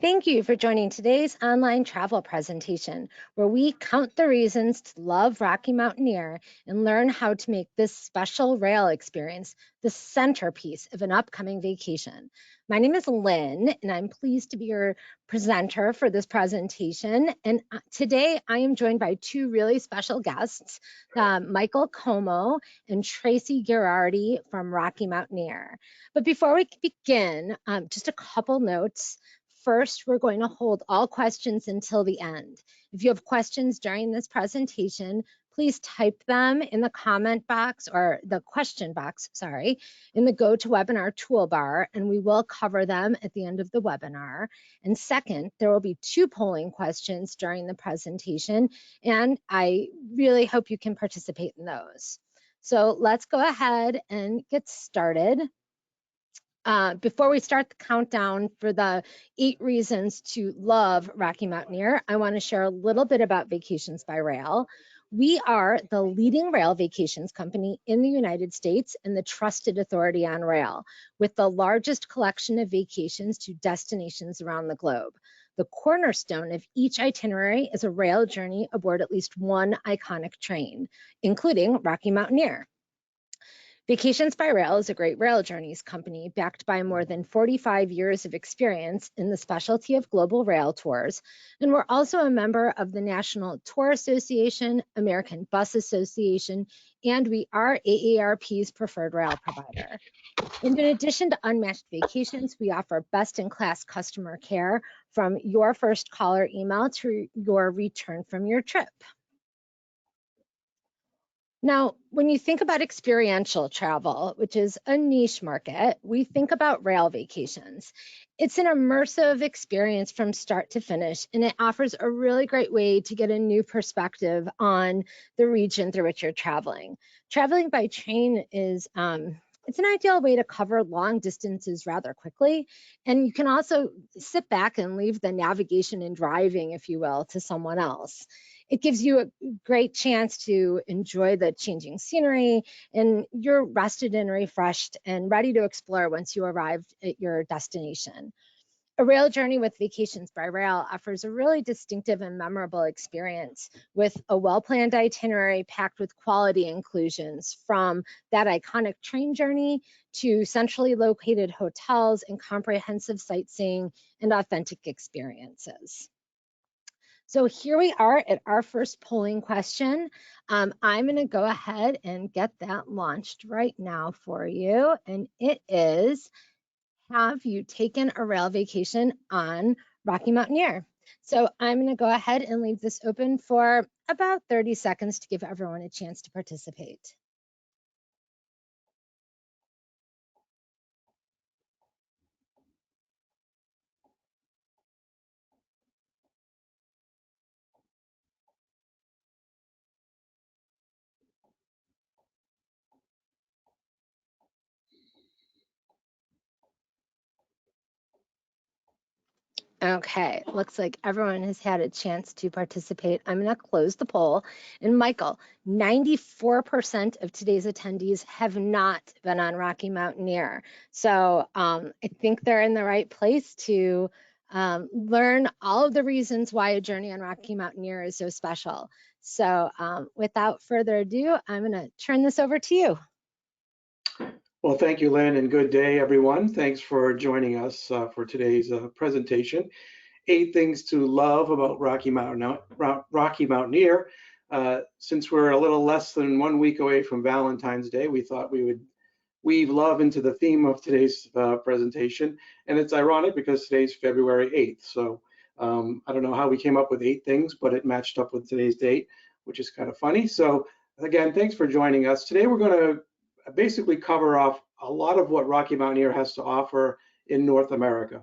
Thank you for joining today's online travel presentation, where we count the reasons to love Rocky Mountaineer and learn how to make this special rail experience the centerpiece of an upcoming vacation. My name is Lynn, and I'm pleased to be your presenter for this presentation. And today I am joined by two really special guests, Michael Como and Tracy Girardi from Rocky Mountaineer. But before we begin, just a couple notes. First, we're going to hold all questions until the end. If you have questions during this presentation, please type them in the comment box or the question box, sorry, in the GoToWebinar toolbar, and we will cover them at the end of the webinar. And second, there will be two polling questions during the presentation, and I really hope you can participate in those. So let's go ahead and get started. Before we start the countdown for the 8 reasons to love Rocky Mountaineer, I want to share a little bit about Vacations by Rail. We are the leading rail vacations company in the United States and the trusted authority on rail, with the largest collection of vacations to destinations around the globe. The cornerstone of each itinerary is a rail journey aboard at least one iconic train, including Rocky Mountaineer. Vacations by Rail is a great rail journeys company backed by more than 45 years of experience in the specialty of global rail tours, and we're also a member of the National Tour Association, American Bus Association, and we are AARP's preferred rail provider. And in addition to unmatched vacations, we offer best-in-class customer care from your first call or email to your return from your trip. Now, when you think about experiential travel, which is a niche market, we think about rail vacations. It's an immersive experience from start to finish, and it offers a really great way to get a new perspective on the region through which you're traveling. Traveling by train is it's an ideal way to cover long distances rather quickly, and you can also sit back and leave the navigation and driving, if you will, to someone else. It gives you a great chance to enjoy the changing scenery, and you're rested and refreshed and ready to explore once you arrive at your destination. A rail journey with Vacations by Rail offers a really distinctive and memorable experience with a well-planned itinerary packed with quality inclusions, from that iconic train journey to centrally located hotels and comprehensive sightseeing and authentic experiences. So here we are at our first polling question. I'm going to go ahead and get that launched right now for you. And it is, have you taken a rail vacation on Rocky Mountaineer? So I'm going to go ahead and leave this open for about 30 seconds to give everyone a chance to participate. Okay, looks like everyone has had a chance to participate. I'm going to close the poll. And Michael, 94% of today's attendees have not been on Rocky Mountaineer. So I think they're in the right place to learn all of the reasons why a journey on Rocky Mountaineer is so special. So without further ado, I'm going to turn this over to you. Well, thank you, Lynn, and good day, everyone. Thanks for joining us for today's presentation. 8 things to love about Rocky Mountaineer. Since we're a little less than 1 week away from Valentine's Day, we thought we would weave love into the theme of today's presentation. And it's ironic because today's February 8th. So I don't know how we came up with 8 things, but it matched up with today's date, which is kind of funny. So again, thanks for joining us. Today we're going to basically cover off a lot of what Rocky Mountaineer has to offer in North America.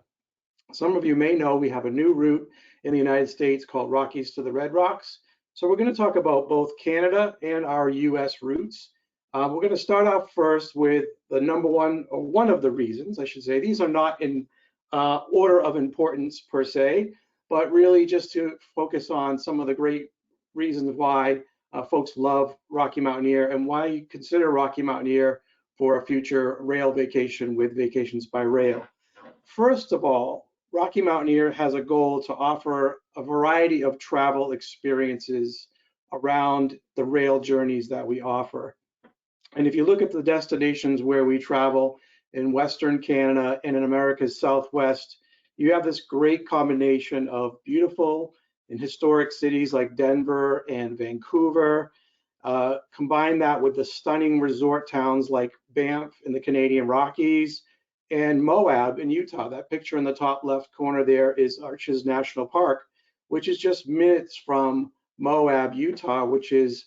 Some of you may know we have a new route in the United States called Rockies to the Red Rocks. So we're going to talk about both Canada and our US routes. We're going to start off first with the number one, or one of the reasons, I should say. These are not in order of importance per se, but really just to focus on some of the great reasons why folks love Rocky Mountaineer and why you consider Rocky Mountaineer for a future rail vacation with Vacations by Rail. First of all, Rocky Mountaineer has a goal to offer a variety of travel experiences around the rail journeys that we offer. And if you look at the destinations where we travel in Western Canada and in America's Southwest, you have this great combination of beautiful and historic cities like Denver and Vancouver. Combine that with the stunning resort towns like Banff in the Canadian Rockies and Moab in Utah. That picture in the top left corner there is Arches National Park, which is just minutes from Moab, Utah, which is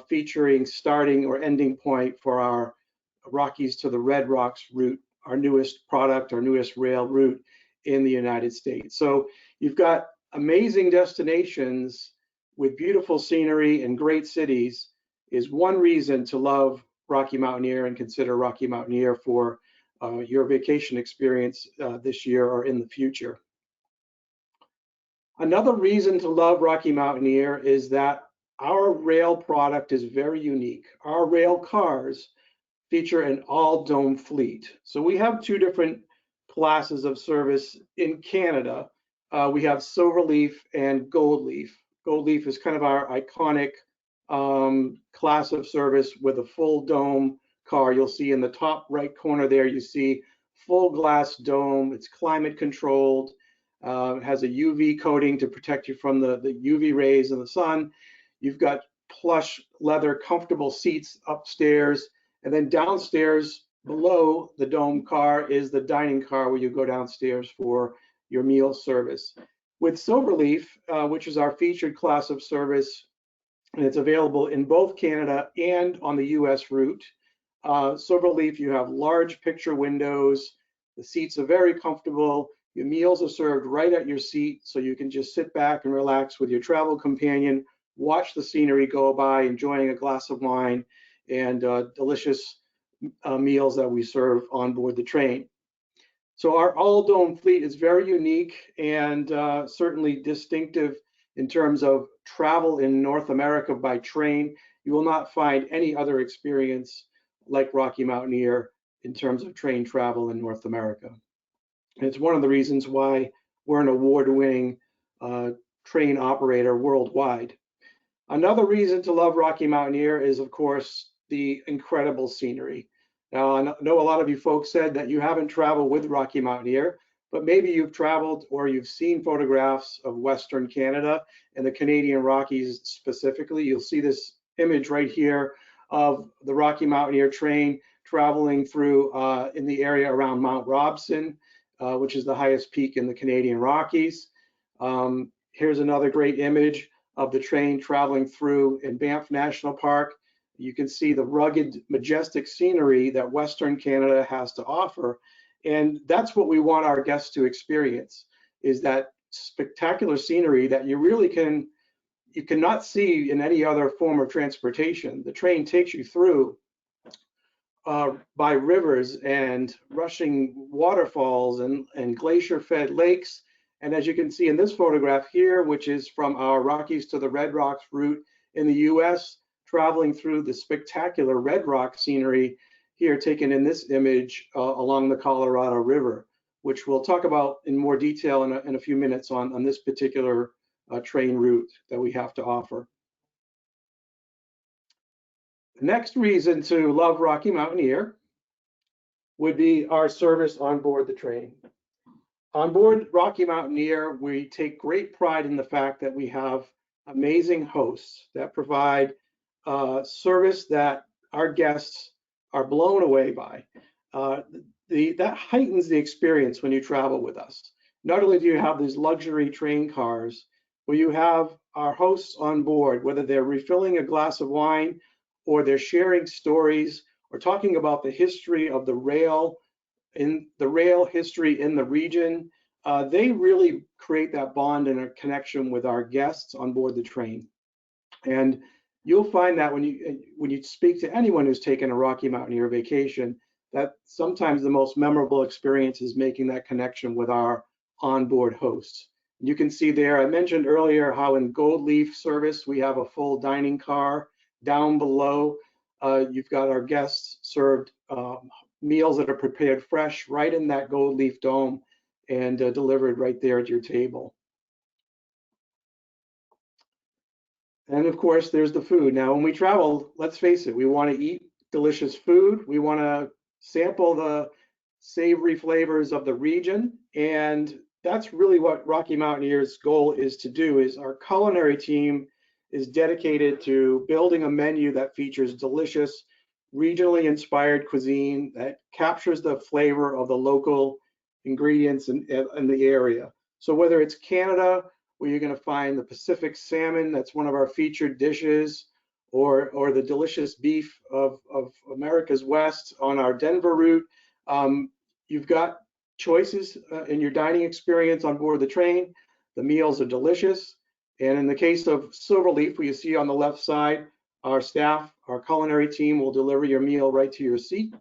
featuring starting or ending point for our Rockies to the Red Rocks route, our newest product, our newest rail route in the United States. So you've got amazing destinations with beautiful scenery and great cities is one reason to love Rocky Mountaineer and consider Rocky Mountaineer for your vacation experience this year or in the future. Another reason to love Rocky Mountaineer is that our rail product is very unique. Our rail cars feature an all-dome fleet. So we have two different classes of service in Canada. We have Silverleaf and Goldleaf. Goldleaf is kind of our iconic class of service with a full dome car. You'll see in the top right corner there, you see full glass dome. It's climate controlled. It has a UV coating to protect you from the UV rays of the sun. You've got plush leather comfortable seats upstairs, and then downstairs below the dome car is the dining car where you go downstairs for your meal service. With Silverleaf, which is our featured class of service, and it's available in both Canada and on the US route. Silverleaf, you have large picture windows. The seats are very comfortable. Your meals are served right at your seat, so you can just sit back and relax with your travel companion, watch the scenery go by, enjoying a glass of wine and delicious meals that we serve on board the train. So our all-dome fleet is very unique and certainly distinctive in terms of travel in North America by train. You will not find any other experience like Rocky Mountaineer in terms of train travel in North America. And it's one of the reasons why we're an award-winning train operator worldwide. Another reason to love Rocky Mountaineer is, of course, the incredible scenery. Now, I know a lot of you folks said that you haven't traveled with Rocky Mountaineer, but maybe you've traveled or you've seen photographs of Western Canada and the Canadian Rockies specifically. You'll see this image right here of the Rocky Mountaineer train traveling through in the area around Mount Robson, which is the highest peak in the Canadian Rockies. Here's another great image of the train traveling through in Banff National Park. You can see the rugged, majestic scenery that Western Canada has to offer. And that's what we want our guests to experience, is that spectacular scenery that you cannot see in any other form of transportation. The train takes you through by rivers and rushing waterfalls and glacier-fed lakes. And as you can see in this photograph here, which is from our Rockies to the Red Rocks route in the US, traveling through the spectacular Red Rock scenery here taken in this image along the Colorado River, which we'll talk about in more detail in a few minutes on this particular train route that we have to offer. The next reason to love Rocky Mountaineer would be our service on board the train. On board Rocky Mountaineer, we take great pride in the fact that we have amazing hosts that provide service that our guests are blown away by. That heightens the experience when you travel with us. Not only do you have these luxury train cars, where you have our hosts on board, whether they're refilling a glass of wine or they're sharing stories or talking about the history of the rail history in the region, they really create that bond and a connection with our guests on board the train. And you'll find that when you speak to anyone who's taken a Rocky Mountaineer vacation, that sometimes the most memorable experience is making that connection with our onboard hosts. You can see there, I mentioned earlier how in Goldleaf service, we have a full dining car. Down below, you've got our guests served meals that are prepared fresh right in that Goldleaf dome and delivered right there at your table. And of course, there's the food. Now, when we travel, let's face it, we want to eat delicious food. We want to sample the savory flavors of the region. And that's really what Rocky Mountaineer's goal is to do, is our culinary team is dedicated to building a menu that features delicious, regionally inspired cuisine that captures the flavor of the local ingredients in the area. So whether it's Canada, where you're going to find the Pacific salmon, that's one of our featured dishes, or the delicious beef of America's West on our Denver route. You've got choices in your dining experience on board the train. The meals are delicious. And in the case of Silverleaf, where you see on the left side, our staff, our culinary team will deliver your meal right to your seat.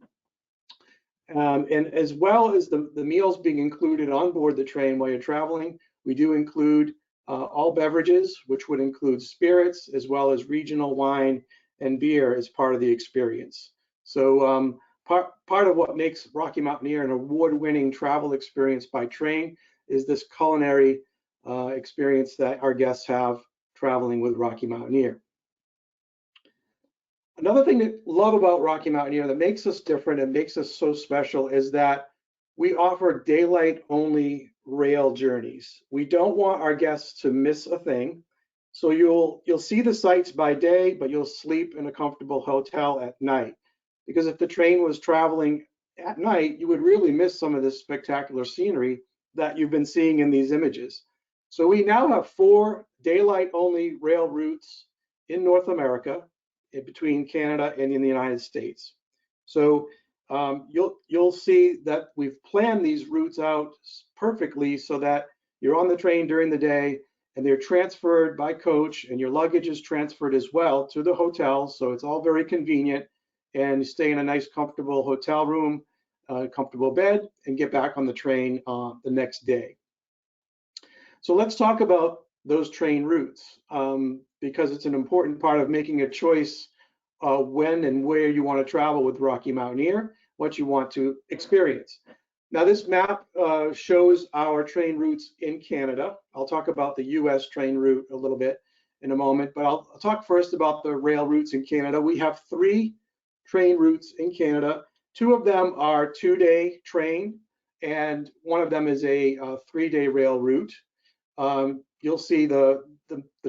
And as well as the meals being included on board the train while you're traveling, we do include all beverages, which would include spirits, as well as regional wine and beer as part of the experience. So part of what makes Rocky Mountaineer an award-winning travel experience by train is this culinary experience that our guests have traveling with Rocky Mountaineer. Another thing that I love about Rocky Mountaineer that makes us different and makes us so special is that we offer daylight only rail journeys. We don't want our guests to miss a thing. So you'll see the sights by day, but you'll sleep in a comfortable hotel at night. Because if the train was traveling at night, you would really miss some of this spectacular scenery that you've been seeing in these images. So we now have 4 daylight only rail routes in North America, between Canada and in the United States. So you'll see that we've planned these routes out perfectly so that you're on the train during the day and they're transferred by coach, and your luggage is transferred as well to the hotel. So it's all very convenient, and you stay in a nice comfortable hotel room, comfortable bed, and get back on the train the next day. So let's talk about those train routes, because it's an important part of making a choice when and where you want to travel with Rocky Mountaineer, what you want to experience. Now, this map shows our train routes in Canada. I'll talk about the US train route a little bit in a moment, but I'll talk first about the rail routes in Canada. We have 3 train routes in Canada. 2 of them are 2-day train, and one of them is a 3-day rail route. You'll see the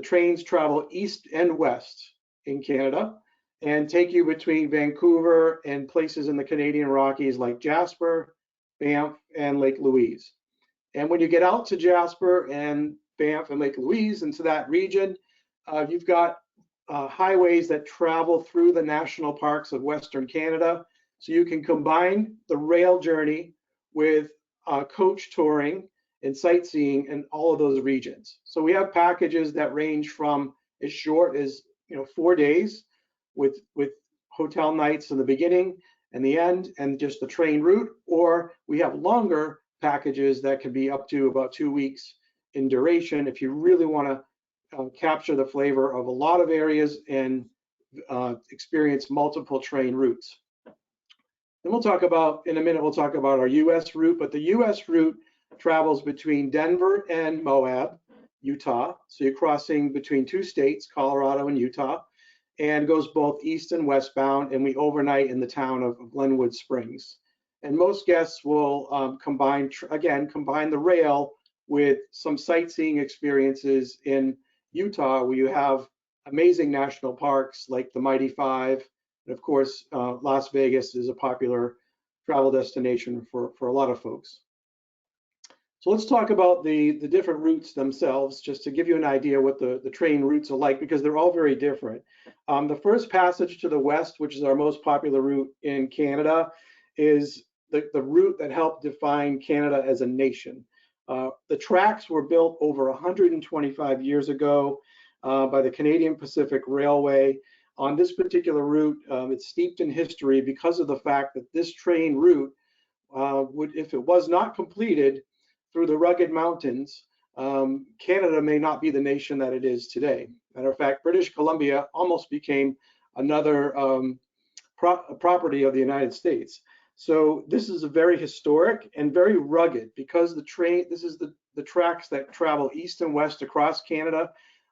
trains travel east and west in Canada and take you between Vancouver and places in the Canadian Rockies like Jasper, Banff, and Lake Louise. And when you get out to Jasper and Banff and Lake Louise into that region, you've got highways that travel through the national parks of Western Canada. So you can combine the rail journey with coach touring and sightseeing in all of those regions. So we have packages that range from as short as 4 days with hotel nights in the beginning and the end and just the train route, or we have longer packages that can be up to about 2 weeks in duration if you really want to capture the flavor of a lot of areas and experience multiple train routes. And we'll talk about, in a minute, we'll talk about our US route, but the US route travels between Denver and Moab, Utah. So you're crossing between 2 states, Colorado and Utah, and goes both east and westbound, and we overnight in the town of Glenwood Springs. And most guests will combine the rail with some sightseeing experiences in Utah, where you have amazing national parks like the Mighty Five. And of course, Las Vegas is a popular travel destination for a lot of folks. So let's talk about the different routes themselves, just to give you an idea what the train routes are like, because they're all very different. The first passage to the west, which is our most popular route in Canada, is the route that helped define Canada as a nation. The tracks were built over 125 years ago by the Canadian Pacific Railway. On this particular route, it's steeped in history because of the fact that this train route would, if it was not completed through the rugged mountains, Canada may not be the nation that it is today. Matter of fact, British Columbia almost became another property of the United States. So this is a very historic and very rugged because this is the tracks that travel east and west across Canada.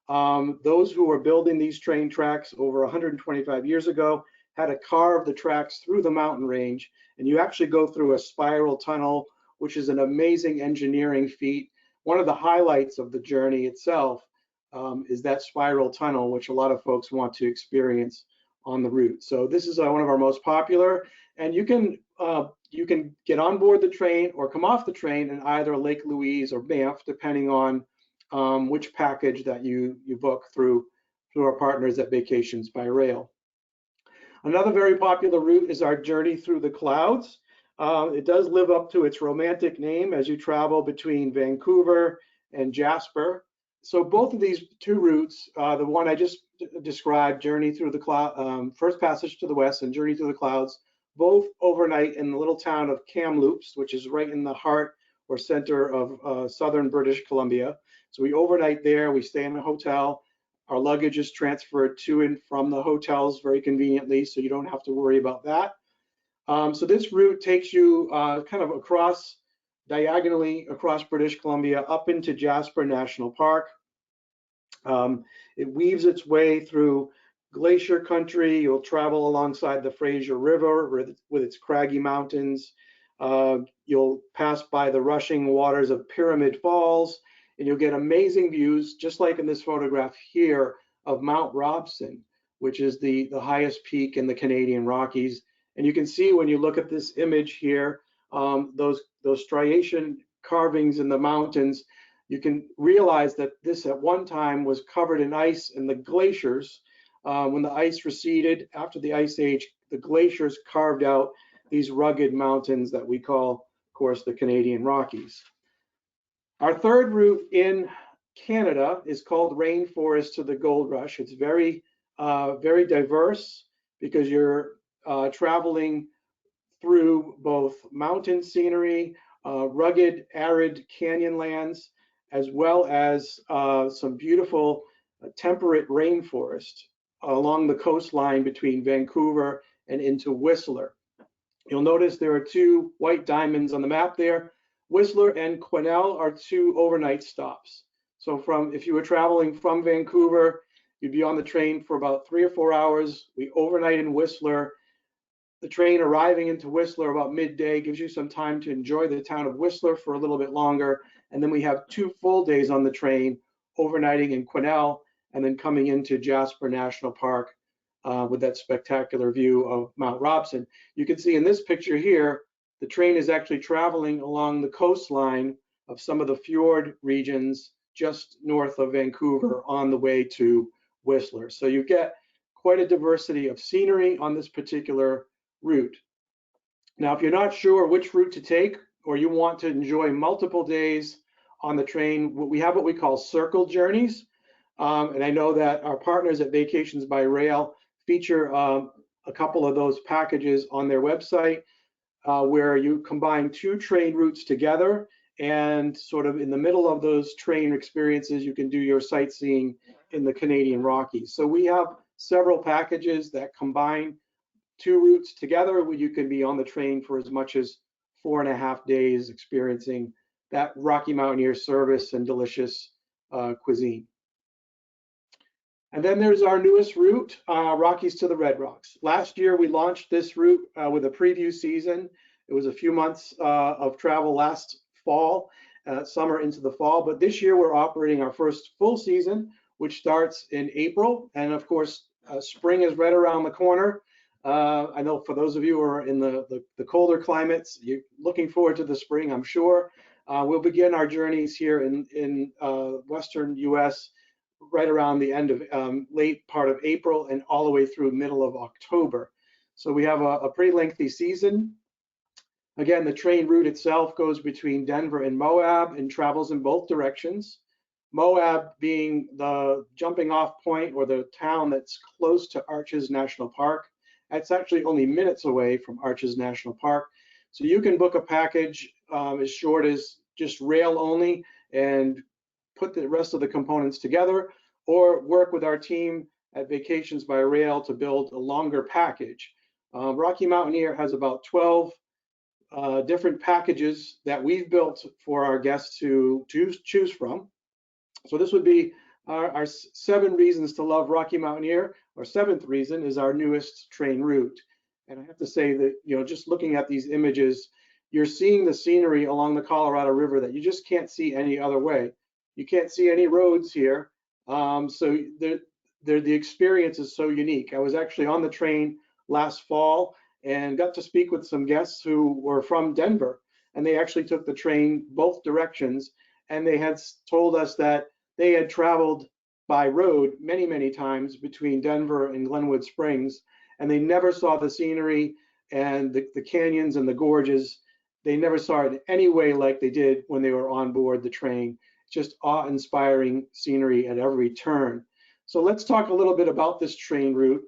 Those who were building these train tracks over 125 years ago had to carve the tracks through the mountain range, and you actually go through a spiral tunnel, which is an amazing engineering feat. One of the highlights of the journey itself is that spiral tunnel, which a lot of folks want to experience on the route. So this is one of our most popular, and you can get on board the train or come off the train in either Lake Louise or Banff, depending on which package that you book through our partners at Vacations by Rail. Another very popular route is our journey through the clouds. It does live up to its romantic name as you travel between Vancouver and Jasper. So both of these two routes, the one I just described, Journey Through the Cloud, First Passage to the West and Journey Through the Clouds, both overnight in the little town of Kamloops, which is right in the heart or center of southern British Columbia. So we overnight there, we stay in a hotel. Our luggage is transferred to and from the hotels very conveniently, so you don't have to worry about that. So this route takes you kind of diagonally across British Columbia up into Jasper National Park. It weaves its way through glacier country. You'll travel alongside the Fraser River with its craggy mountains. You'll pass by the rushing waters of Pyramid Falls, and you'll get amazing views, just like in this photograph here, of Mount Robson, which is the highest peak in the Canadian Rockies. And you can see when you look at this image here, those striation carvings in the mountains, you can realize that this at one time was covered in ice, and the glaciers, when the ice receded after the Ice Age, the glaciers carved out these rugged mountains that we call, of course, the Canadian Rockies. Our third route in Canada is called Rainforest to the Gold Rush. It's very diverse because you're traveling through both mountain scenery, rugged, arid canyon lands, as well as some beautiful temperate rainforest along the coastline between Vancouver and into Whistler. You'll notice there are two white diamonds on the map there. Whistler and Quesnel are two overnight stops. So if you were traveling from Vancouver, you'd be on the train for about 3 or 4 hours. We overnight in Whistler. The train arriving into Whistler about midday gives you some time to enjoy the town of Whistler for a little bit longer. And then we have 2 full days on the train, overnighting in Quesnel and then coming into Jasper National Park with that spectacular view of Mount Robson. You can see in this picture here, the train is actually traveling along the coastline of some of the fjord regions just north of Vancouver on the way to Whistler. So you get quite a diversity of scenery on this particular route. Now, if you're not sure which route to take, or you want to enjoy multiple days on the train, we have what we call circle journeys. And I know that our partners at Vacations by Rail feature a couple of those packages on their website where you combine 2 train routes together, and sort of in the middle of those train experiences, you can do your sightseeing in the Canadian Rockies. So we have several packages that combine 2 routes together where you can be on the train for as much as 4.5 days experiencing that Rocky Mountaineer service and delicious cuisine. And then there's our newest route, Rockies to the Red Rocks. Last year, we launched this route with a preview season. It was a few months of travel last fall, summer into the fall. But this year, we're operating our first full season, which starts in April. And of course, spring is right around the corner. I know for those of you who are in the colder climates, you're looking forward to the spring, I'm sure. We'll begin our journeys here in Western US right around the end of late part of April and all the way through middle of October. So we have a pretty lengthy season. Again, the train route itself goes between Denver and Moab and travels in both directions. Moab being the jumping off point or the town that's close to Arches National Park. It's actually only minutes away from Arches National Park. So you can book a package as short as just rail only and put the rest of the components together, or work with our team at Vacations by Rail to build a longer package. Rocky Mountaineer has about 12 different packages that we've built for our guests to choose from. So this would be our 7 reasons to love Rocky Mountaineer. Our 7th reason is our newest train route. And I have to say that, just looking at these images, you're seeing the scenery along the Colorado River that you just can't see any other way. You can't see any roads here. So the experience is so unique. I was actually on the train last fall and got to speak with some guests who were from Denver, and they actually took the train both directions, and they had told us that they had traveled by road many, many times between Denver and Glenwood Springs, and they never saw the scenery and the canyons and the gorges. They never saw it in any way like they did when they were on board the train. Just awe-inspiring scenery at every turn. So let's talk a little bit about this train route.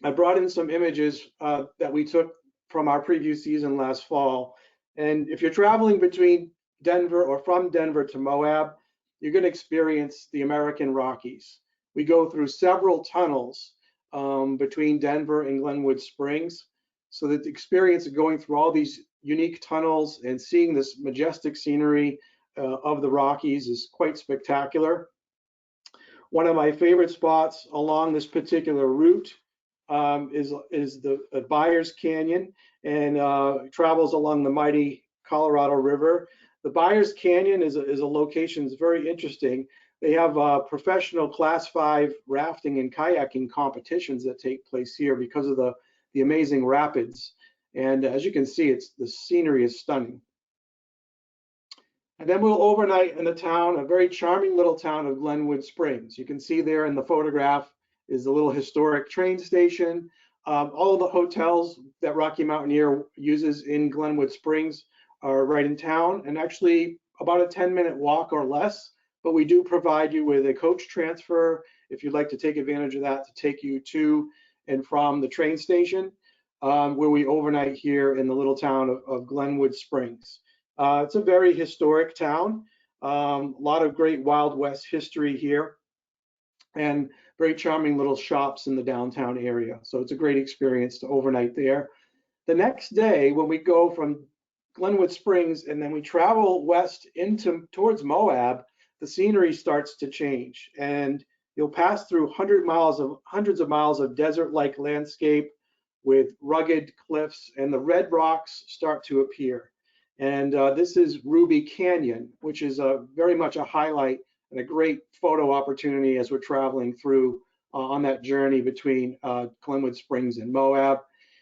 I brought in some images that we took from our preview season last fall. And if you're traveling between Denver or from Denver to Moab, you're going to experience the American Rockies. We go through several tunnels between Denver and Glenwood Springs. So that the experience of going through all these unique tunnels and seeing this majestic scenery of the Rockies is quite spectacular. One of my favorite spots along this particular route is the Byers Canyon, and travels along the mighty Colorado River. The Byers Canyon is a location that's very interesting. They have professional Class 5 rafting and kayaking competitions that take place here because of the amazing rapids. And as you can see, the scenery is stunning. And then we'll overnight in the town, a very charming little town of Glenwood Springs. You can see there in the photograph is the little historic train station. All of the hotels that Rocky Mountaineer uses in Glenwood Springs are right in town, and actually about a 10-minute walk or less. But we do provide you with a coach transfer if you'd like to take advantage of that to take you to and from the train station, where we overnight here in the little town of Glenwood Springs. It's a very historic town, a lot of great Wild West history here, and very charming little shops in the downtown area. So it's a great experience to overnight there. The next day, when we go from Glenwood Springs and then we travel west towards Moab, the scenery starts to change, and you'll pass through hundreds of miles of desert-like landscape with rugged cliffs, and the red rocks start to appear. And this is Ruby Canyon, which is very much a highlight and a great photo opportunity as we're traveling through on that journey between Glenwood Springs and Moab.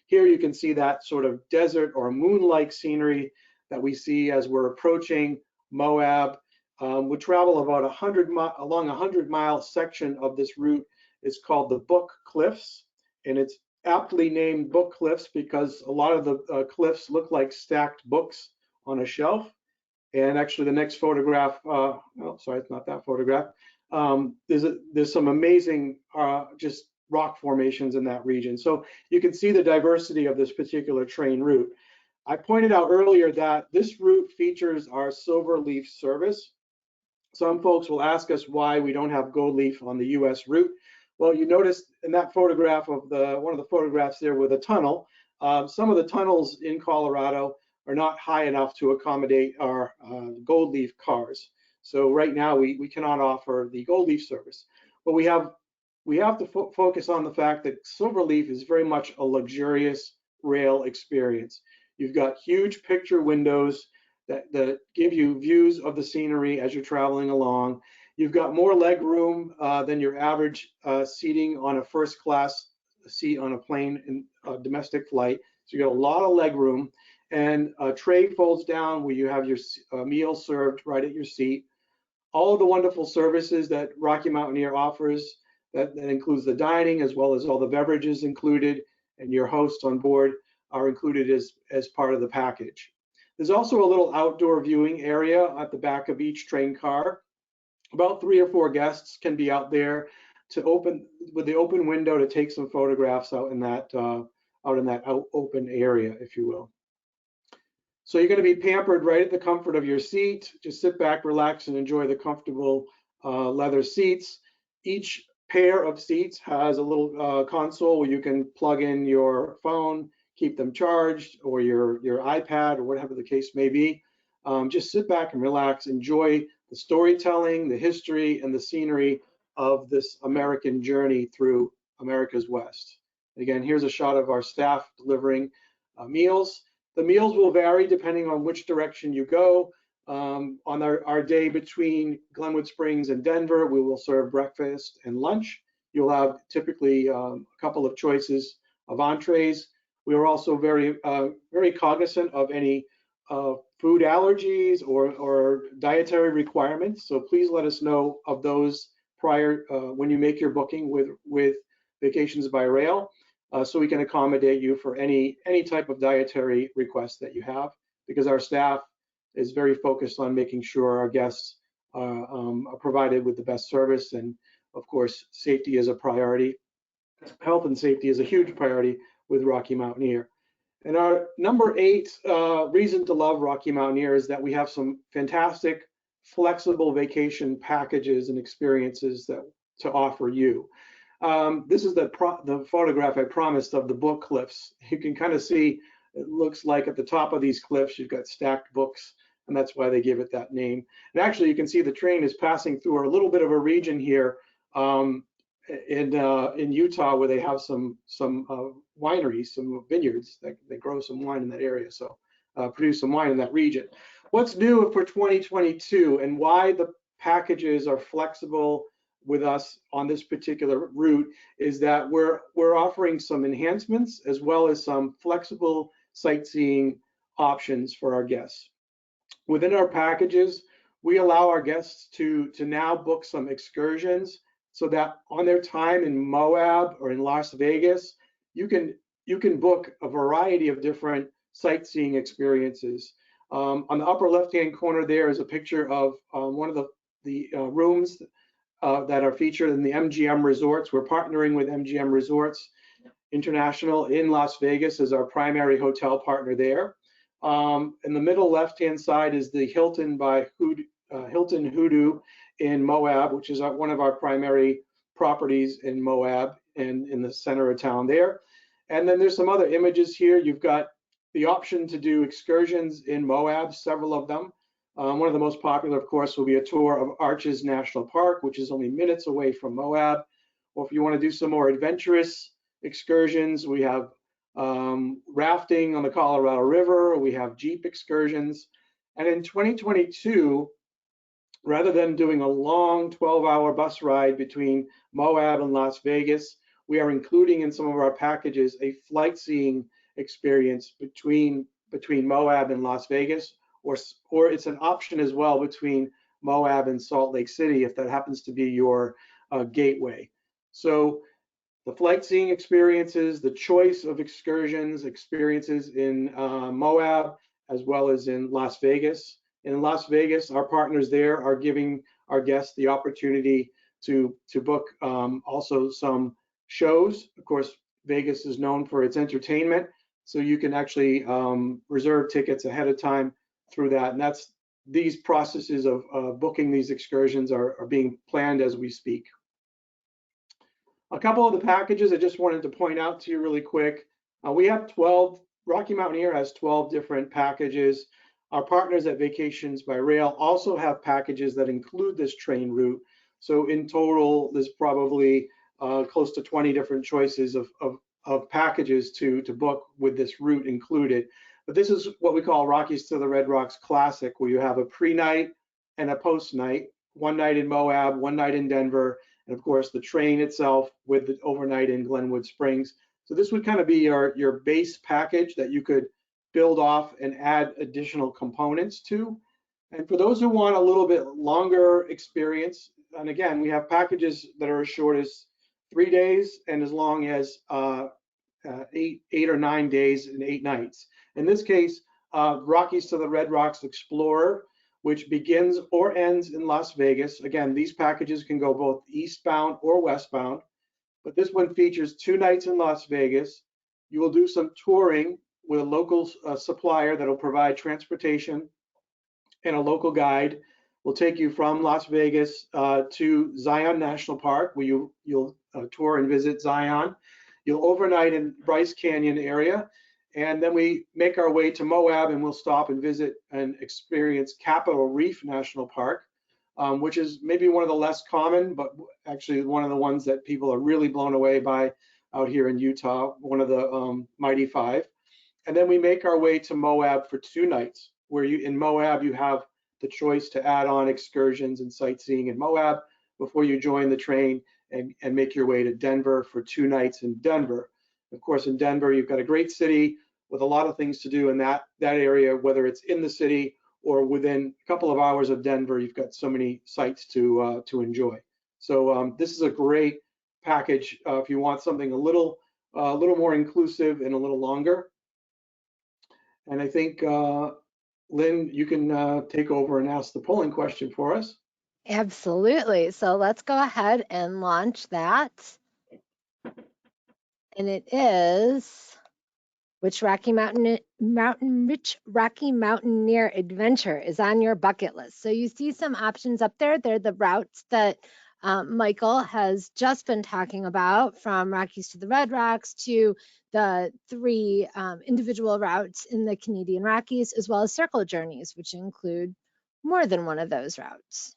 Here you can see that sort of desert or moon-like scenery that we see as we're approaching Moab. We travel about along a 100-mile section of this route. It's called the Book Cliffs, and it's aptly named Book Cliffs because a lot of the cliffs look like stacked books on a shelf. And actually the next photograph, oh, sorry, it's not that photograph. There's some amazing just rock formations in that region. So you can see the diversity of this particular train route. I pointed out earlier that this route features our silver leaf service. Some folks will ask us why we don't have gold leaf on the US route. Well, you notice in that photograph of one of the photographs there with a tunnel, some of the tunnels in Colorado are not high enough to accommodate our gold leaf cars. So right now we cannot offer the gold leaf service. But we have to focus on the fact that Silverleaf is very much a luxurious rail experience. You've got huge picture windows that give you views of the scenery as you're traveling along. You've got more leg room than your average seating on a first class seat on a plane in a domestic flight. So you got a lot of leg room, and a tray folds down where you have your meal served right at your seat. All of the wonderful services that Rocky Mountaineer offers, that includes the dining as well as all the beverages included, and your host on board are included as part of the package. There's also a little outdoor viewing area at the back of each train car. About 3 or 4 guests can be out there with the open window to take some photographs out in that open area, if you will. So you're going to be pampered right at the comfort of your seat. Just sit back, relax, and enjoy the comfortable leather seats. Each pair of seats has a little console where you can plug in your phone, keep them charged, or your iPad, or whatever the case may be. Just sit back and relax, enjoy the storytelling, the history, and the scenery of this American journey through America's West. Again, here's a shot of our staff delivering meals. The meals will vary depending on which direction you go. On our day between Glenwood Springs and Denver, we will serve breakfast and lunch. You'll have typically a couple of choices of entrees. We are also very cognizant of any food allergies or dietary requirements. So please let us know of those prior when you make your booking with Vacations by Rail, so we can accommodate you for any type of dietary request that you have, because our staff is very focused on making sure our guests are provided with the best service. And of course, safety is a priority. Health and safety is a huge priority with Rocky Mountaineer. And our number 8 reason to love Rocky Mountaineer is that we have some fantastic, flexible vacation packages and experiences to offer you. This is the photograph I promised of the book cliffs. You can kind of see, it looks like at the top of these cliffs, you've got stacked books, and that's why they give it that name. And actually, you can see the train is passing through a little bit of a region here in Utah, where they have some wineries, some vineyards that they grow some wine in that area, so produce some wine in that region. What's new for 2022 and why the packages are flexible with us on this particular route is that we're offering some enhancements as well as some flexible sightseeing options for our guests. Within our packages, we allow our guests to now book some excursions, so that on their time in Moab or in Las Vegas, you can book a variety of different sightseeing experiences. On the upper left-hand corner there is a picture of one of the rooms that are featured in the MGM Resorts. We're partnering with MGM Resorts International in Las Vegas as our primary hotel partner there. In the middle left-hand side is the Hilton by Hilton Hoodoo in Moab, which is one of our primary properties in Moab and in the center of town there. And then there's some other images here. You've got the option to do excursions in Moab, several of them. One of the most popular, of course, will be a tour of Arches National Park, which is only minutes away from Moab. Or if you want to do some more adventurous excursions, we have rafting on the Colorado River. We have Jeep excursions. And in 2022, rather than doing a long 12-hour bus ride between Moab and Las Vegas, we are including in some of our packages a flight seeing experience between Moab and Las Vegas, or it's an option as well between Moab and Salt Lake City if that happens to be your gateway. So the flight seeing experiences, the choice of experiences in Moab as well as in Las Vegas. In Las Vegas, our partners there are giving our guests the opportunity to book also some shows. Of course, Vegas is known for its entertainment, so you can actually reserve tickets ahead of time through that. And these processes of booking these excursions are being planned as we speak. A couple of the packages I just wanted to point out to you really quick. We have 12, Rocky Mountaineer has 12 different packages. Our partners at Vacations by Rail also have packages that include this train route. So in total, there's probably close to 20 different choices of packages to book with this route included. But this is what we call Rockies to the Red Rocks Classic, where you have a pre-night and a post-night, one night in Moab, one night in Denver, and of course the train itself with the overnight in Glenwood Springs. So this would kind of be your base package that you could build off and add additional components to. And for those who want a little bit longer experience, and again, we have packages that are as short as 3 days and as long as 8 or 9 days and 8 nights. In this case, Rockies to the Red Rocks Explorer, which begins or ends in Las Vegas. Again, these packages can go both eastbound or westbound, but this one features 2 nights in Las Vegas. You will do some touring with a local supplier that will provide transportation, and a local guide will take you from Las Vegas to Zion National Park, where you'll tour and visit Zion. You'll overnight in Bryce Canyon area, And then we make our way to Moab, and we'll stop and visit and experience Capitol Reef National Park, which is maybe one of the less common, but actually one of the ones that people are really blown away by out here in Utah, one of the Mighty Five. And then we make our way to Moab for 2 nights, where in Moab you have the choice to add on excursions and sightseeing in Moab before you join the train and make your way to Denver for 2 nights in Denver. Of course, in Denver, you've got a great city with a lot of things to do in that area, whether it's in the city or within a couple of hours of Denver. You've got so many sites to enjoy. So this is a great package if you want something a little more inclusive and a little longer. And I think, Lynn, you can take over and ask the polling question for us. Absolutely. So let's go ahead and launch that. And it is, which Rocky Mountaineer adventure is on your bucket list? So you see some options up there. They're the routes that Michael has just been talking about, from Rockies to the Red Rocks to the 3 individual routes in the Canadian Rockies, as well as circle journeys, which include more than one of those routes.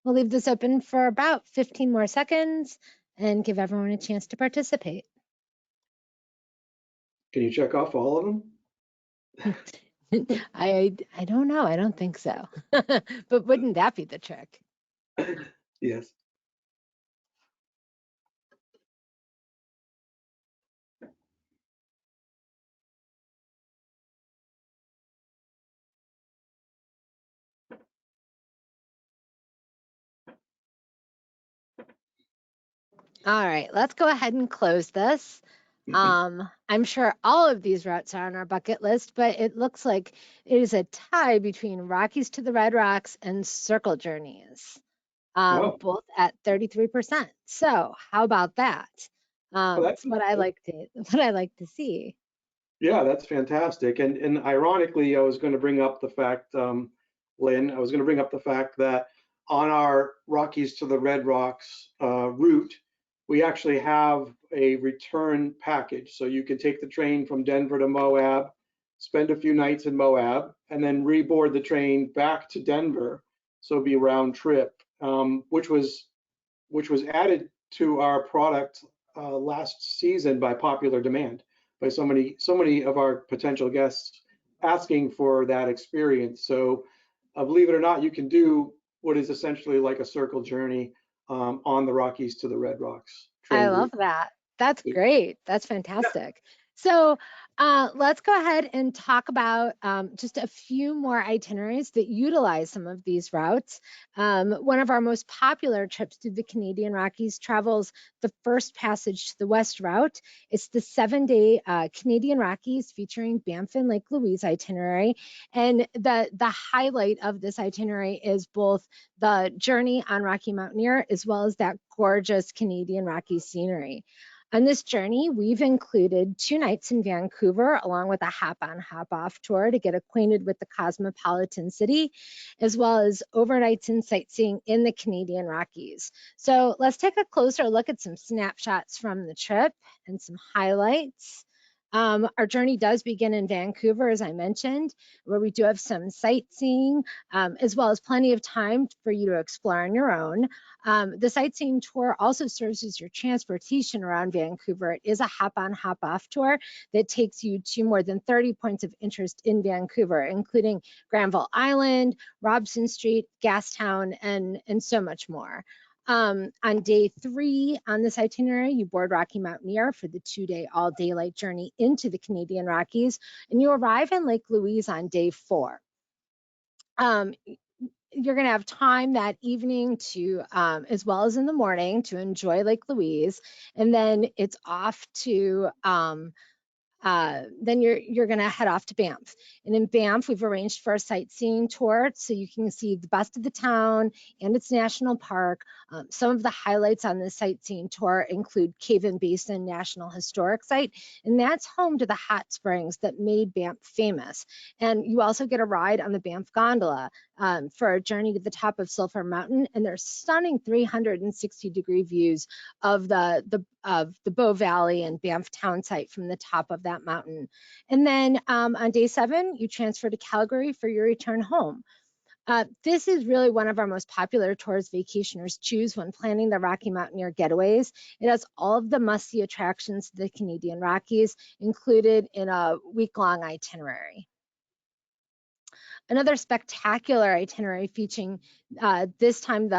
We'll leave this open for about 15 more seconds and give everyone a chance to participate. Can you check off all of them? I don't know. I don't think so. But wouldn't that be the trick? Yes. All right, let's go ahead and close this. I'm sure all of these routes are on our bucket list, but it looks like it is a tie between Rockies to the Red Rocks and circle journeys, both at 33%. So how about that? That's what I like to see. Yeah, that's fantastic. And ironically, I was going to bring up the fact, Lynn, I was going to bring up the fact that on our Rockies to the Red Rocks route, we actually have a return package. So you can take the train from Denver to Moab, spend a few nights in Moab, and then reboard the train back to Denver. So it'll be a round trip, which was added to our product last season by popular demand, by so many of our potential guests asking for that experience. So believe it or not, you can do what is essentially like a circle journey on the Rockies to the Red Rocks train I route. love that. That's great. That's fantastic. So let's go ahead and talk about just a few more itineraries that utilize some of these routes. One of our most popular trips through the Canadian Rockies travels the First Passage to the West route. It's the 7-day Canadian Rockies featuring Banff and Lake Louise itinerary. And the highlight of this itinerary is both the journey on Rocky Mountaineer as well as that gorgeous Canadian Rockies scenery. On this journey, we've included 2 nights in Vancouver, along with a hop-on, hop-off tour to get acquainted with the cosmopolitan city, as well as overnights and sightseeing in the Canadian Rockies. So let's take a closer look at some snapshots from the trip and some highlights. Our journey does begin in Vancouver, as I mentioned, where we do have some sightseeing, as well as plenty of time for you to explore on your own. The sightseeing tour also serves as your transportation around Vancouver. It is a hop-on, hop-off tour that takes you to more than 30 points of interest in Vancouver, including Granville Island, Robson Street, Gastown, and so much more. On day 3 on this itinerary, you board Rocky Mountaineer for the 2-day all-daylight journey into the Canadian Rockies, and you arrive in Lake Louise on day 4. You're going to have time that evening to, as well as in the morning, to enjoy Lake Louise, and then it's off to then you're going to head off to Banff. And in Banff, we've arranged for a sightseeing tour so you can see the best of the town and its national park. Some of the highlights on this sightseeing tour include Cave and Basin National Historic Site, and that's home to the hot springs that made Banff famous. And you also get a ride on the Banff Gondola for a journey to the top of Sulphur Mountain, and there's stunning 360-degree views of the the Bow Valley and Banff town site from the top of that mountain. And then on day 7, you transfer to Calgary for your return home. This is really one of our most popular tours vacationers choose when planning the Rocky Mountaineer getaways. It has all of the must-see attractions to the Canadian Rockies included in a week-long itinerary. Another spectacular itinerary featuring this time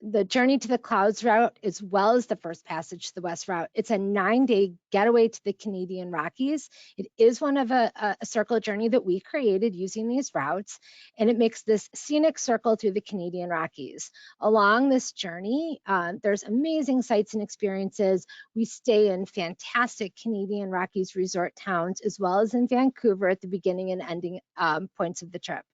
the Journey to the Clouds route, as well as the First Passage to the West route. It's a 9-day getaway to the Canadian Rockies. It is one of a circle journey that we created using these routes, and it makes this scenic circle through the Canadian Rockies. Along this journey, there's amazing sights and experiences. We stay in fantastic Canadian Rockies resort towns, as well as in Vancouver at the beginning and ending points of the trip.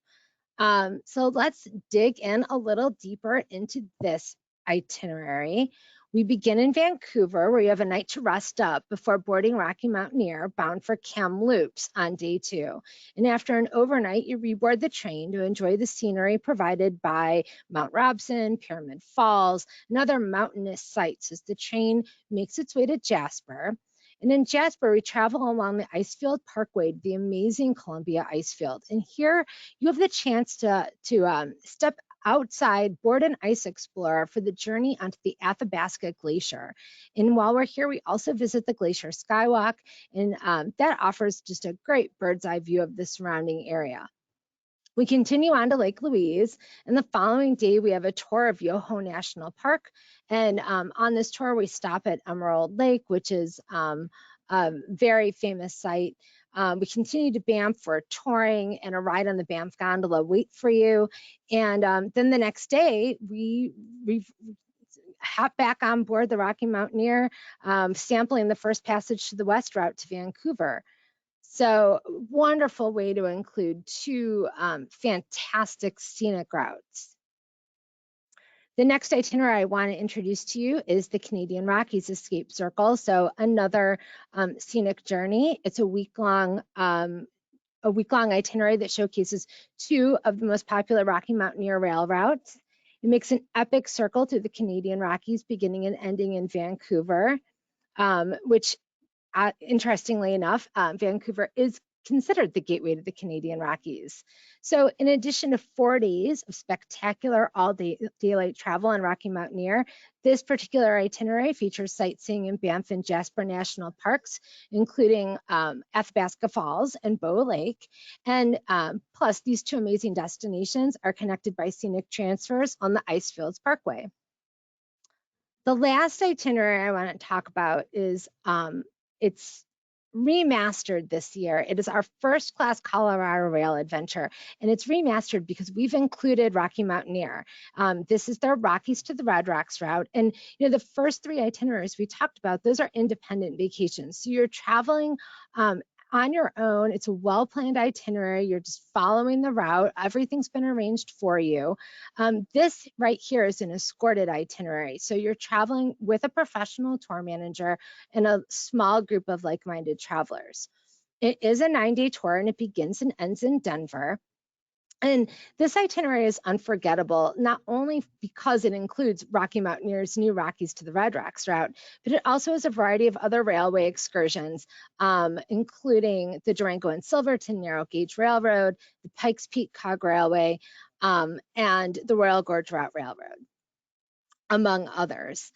So let's dig in a little deeper into this itinerary. We begin in Vancouver, where you have a night to rest up before boarding Rocky Mountaineer, bound for Kamloops on day 2. And after an overnight, you reboard the train to enjoy the scenery provided by Mount Robson, Pyramid Falls, and other mountainous sites as the train makes its way to Jasper. And in Jasper, we travel along the Icefield Parkway to the amazing Columbia Icefield. And here you have the chance to step outside, board an ice explorer for the journey onto the Athabasca Glacier. And while we're here, we also visit the Glacier Skywalk, and that offers just a great bird's eye view of the surrounding area. We continue on to Lake Louise, and the following day we have a tour of Yoho National Park. And on this tour, we stop at Emerald Lake, which is a very famous site. We continue to Banff for touring, and a ride on the Banff gondola wait for you. And then the next day, we hop back on board the Rocky Mountaineer, sampling the First Passage to the West route to Vancouver. So wonderful way to include 2 fantastic scenic routes. The next itinerary I want to introduce to you is the Canadian Rockies Escape Circle. So another scenic journey. It's a week-long itinerary that showcases 2 of the most popular Rocky Mountaineer rail routes. It makes an epic circle through the Canadian Rockies, beginning and ending in Vancouver, which interestingly enough, Vancouver is considered the gateway to the Canadian Rockies. So in addition to 4 days of spectacular all-daylight travel on Rocky Mountaineer, this particular itinerary features sightseeing in Banff and Jasper National Parks, including Athabasca Falls and Bow Lake. And plus, these 2 amazing destinations are connected by scenic transfers on the Icefields Parkway. The last itinerary I want to talk about is it's remastered this year. It is our first class Colorado Rail adventure, and it's remastered because we've included Rocky Mountaineer. This is their Rockies to the Red Rocks route, and the first 3 itineraries we talked about, those are independent vacations. So you're traveling on your own. It's a well-planned itinerary. You're just following the route. Everything's been arranged for you. This right here is an escorted itinerary. So you're traveling with a professional tour manager and a small group of like-minded travelers. It is a 9-day tour, and it begins and ends in Denver. And this itinerary is unforgettable, not only because it includes Rocky Mountaineer's new Rockies to the Red Rocks route, but it also has a variety of other railway excursions, including the Durango and Silverton Narrow Gauge Railroad, the Pikes Peak Cog Railway, and the Royal Gorge Route Railroad, among others.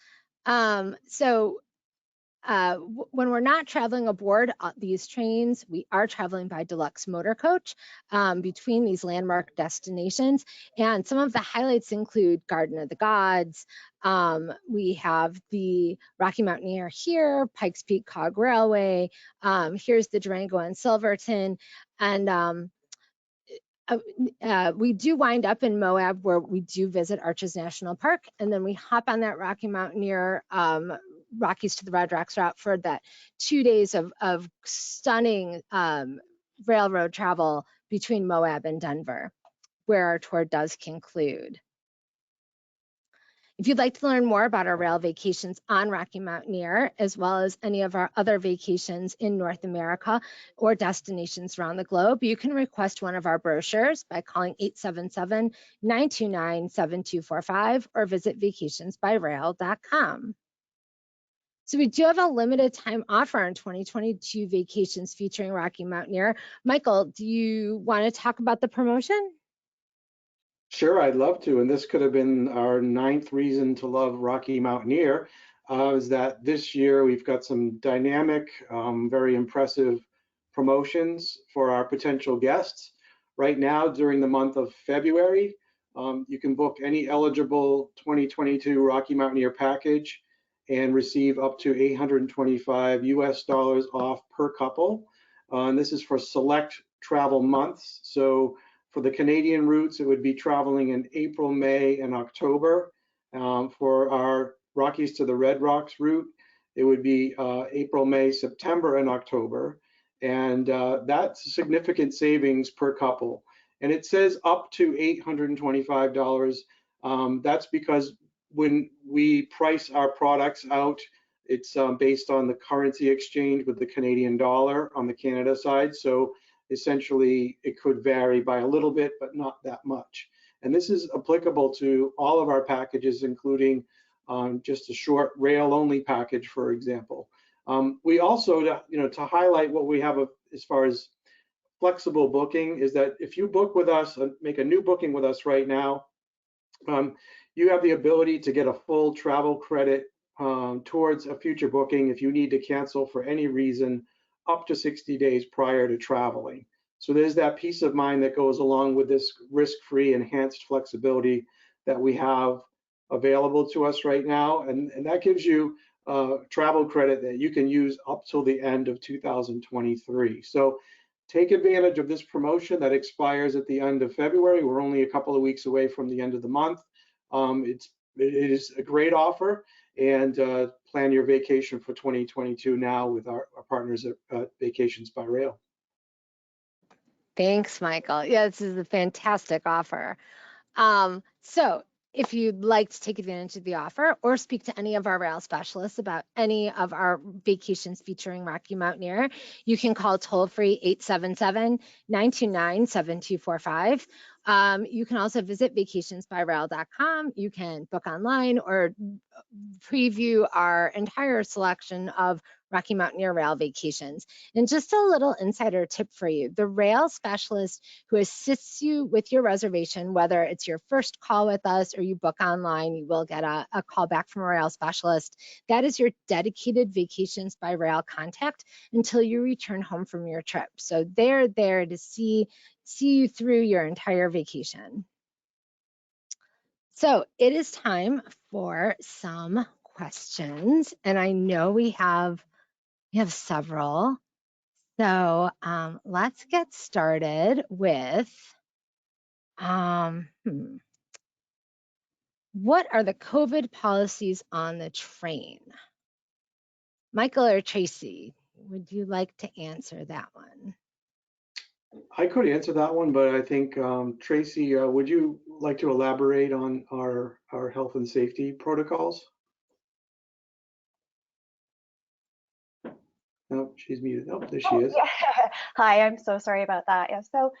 When we're not traveling aboard these trains, we are traveling by deluxe motor coach between these landmark destinations. And some of the highlights include Garden of the Gods. We have the Rocky Mountaineer here, Pikes Peak Cog Railway. Here's the Durango and Silverton. And we do wind up in Moab, where we do visit Arches National Park, and then we hop on that Rocky Mountaineer Rockies to the Red Rocks route for that 2 days of stunning railroad travel between Moab and Denver, where our tour does conclude. If you'd like to learn more about our rail vacations on Rocky Mountaineer, as well as any of our other vacations in North America or destinations around the globe, you can request one of our brochures by calling 877-929-7245 or visit vacationsbyrail.com. So we do have a limited time offer on 2022 vacations featuring Rocky Mountaineer. Michael, do you want to talk about the promotion? Sure, I'd love to. And this could have been our 9th reason to love Rocky Mountaineer, is that this year we've got some dynamic, very impressive promotions for our potential guests. Right now, during the month of February, you can book any eligible 2022 Rocky Mountaineer package and receive up to $825 US off per couple. And this is for select travel months. So for the Canadian routes, it would be traveling in April, May, and October. For our Rockies to the Red Rocks route, it would be April, May, September, and October. And that's significant savings per couple. And it says up to $825. That's because when we price our products out, it's based on the currency exchange with the Canadian dollar on the Canada side. So essentially, it could vary by a little bit, but not that much. And this is applicable to all of our packages, including just a short rail-only package, for example. We also, to highlight what we have as far as flexible booking, is that if you book with us, make a new booking with us right now, you have the ability to get a full travel credit towards a future booking if you need to cancel for any reason up to 60 days prior to traveling. So there's that peace of mind that goes along with this risk-free enhanced flexibility that we have available to us right now. And that gives you travel credit that you can use up till the end of 2023. So take advantage of this promotion that expires at the end of February. We're only a couple of weeks away from the end of the month. It is a great offer, and plan your vacation for 2022 now with our partners at Vacations by Rail. Thanks, Michael. Yeah, this is a fantastic offer. So if you'd like to take advantage of the offer or speak to any of our rail specialists about any of our vacations featuring Rocky Mountaineer, you can call toll-free 877-929-7245. You can also visit vacationsbyrail.com. You can book online or preview our entire selection of Rocky Mountaineer Rail vacations. And just a little insider tip for you, the rail specialist who assists you with your reservation, whether it's your first call with us or you book online, you will get a call back from a rail specialist. That is your dedicated Vacations by Rail contact until you return home from your trip. So they're there to see you through your entire vacation. So it is time for some questions, and I know we have several. So let's get started with what are the COVID policies on the train? Michael or Tracy, would you like to answer that one? I could answer that one, but I think Tracy, would you like to elaborate on our health and safety protocols? No, she's muted. Oh, there she is. Yeah. Hi, I'm so sorry about that. Yeah, so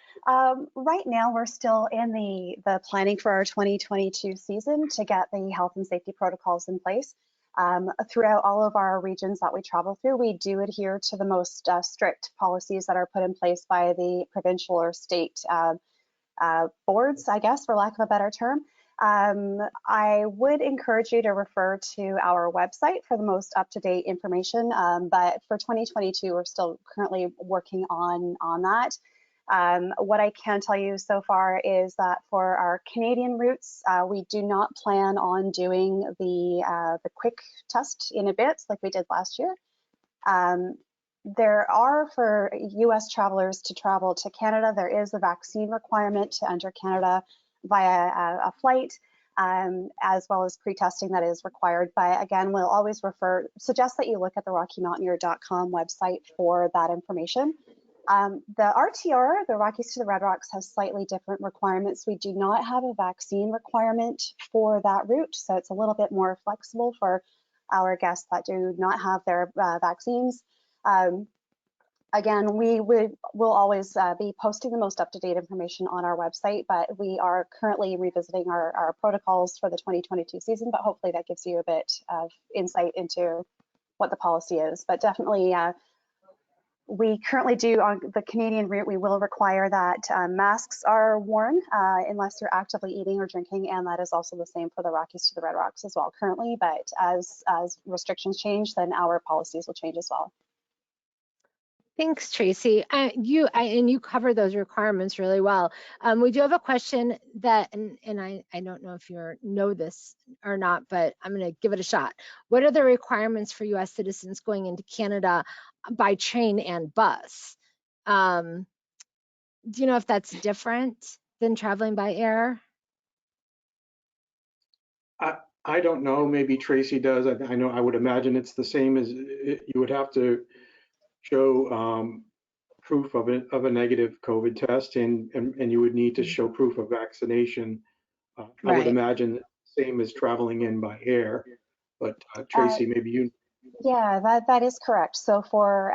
right now we're still in the planning for our 2022 season to get the health and safety protocols in place. Throughout all of our regions that we travel through, we do adhere to the most strict policies that are put in place by the provincial or state boards, I guess, for lack of a better term. I would encourage you to refer to our website for the most up-to-date information, but for 2022, we're still currently working on that. What I can tell you so far is that for our Canadian routes, we do not plan on doing the quick test in advance like we did last year. There are, for US travelers to travel to Canada, there is a vaccine requirement to enter Canada via a flight, as well as pre-testing that is required. But again, we'll always suggest that you look at the rockymountaineer.com website for that information. The RTR, the Rockies to the Red Rocks, has slightly different requirements. We do not have a vaccine requirement for that route, so it's a little bit more flexible for our guests that do not have their vaccines. Again, we'll always be posting the most up-to-date information on our website, but we are currently revisiting our protocols for the 2022 season, but hopefully that gives you a bit of insight into what the policy is. But definitely, we currently do on the Canadian route, we will require that masks are worn unless you're actively eating or drinking, and that is also the same for the Rockies to the Red Rocks as well currently. But as restrictions change, then our policies will change as well. Thanks, Tracy. And you cover those requirements really well. We do have a question that, and I don't know if you know this or not, but I'm going to give it a shot. What are the requirements for U.S. citizens going into Canada by train and bus? Do you know if that's different than traveling by air? I don't know. Maybe Tracy does. I know. I would imagine it's the same as you would have to show proof of a negative COVID test, and you would need to show proof of vaccination. I would Right. imagine same as traveling in by air. But Tracy, maybe you. Yeah, that is correct. So for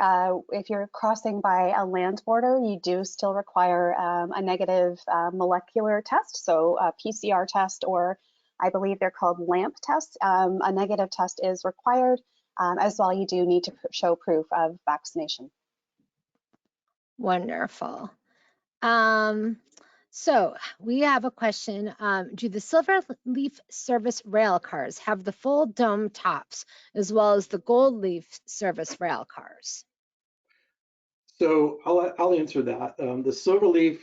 if you're crossing by a land border, you do still require a negative molecular test, so a PCR test, or I believe they're called LAMP tests. A negative test is required. As well, you do need to show proof of vaccination. Wonderful. So we have a question. Do the Silverleaf service rail cars have the full dome tops as well as the Gold Leaf service rail cars? So I'll answer that. The Silverleaf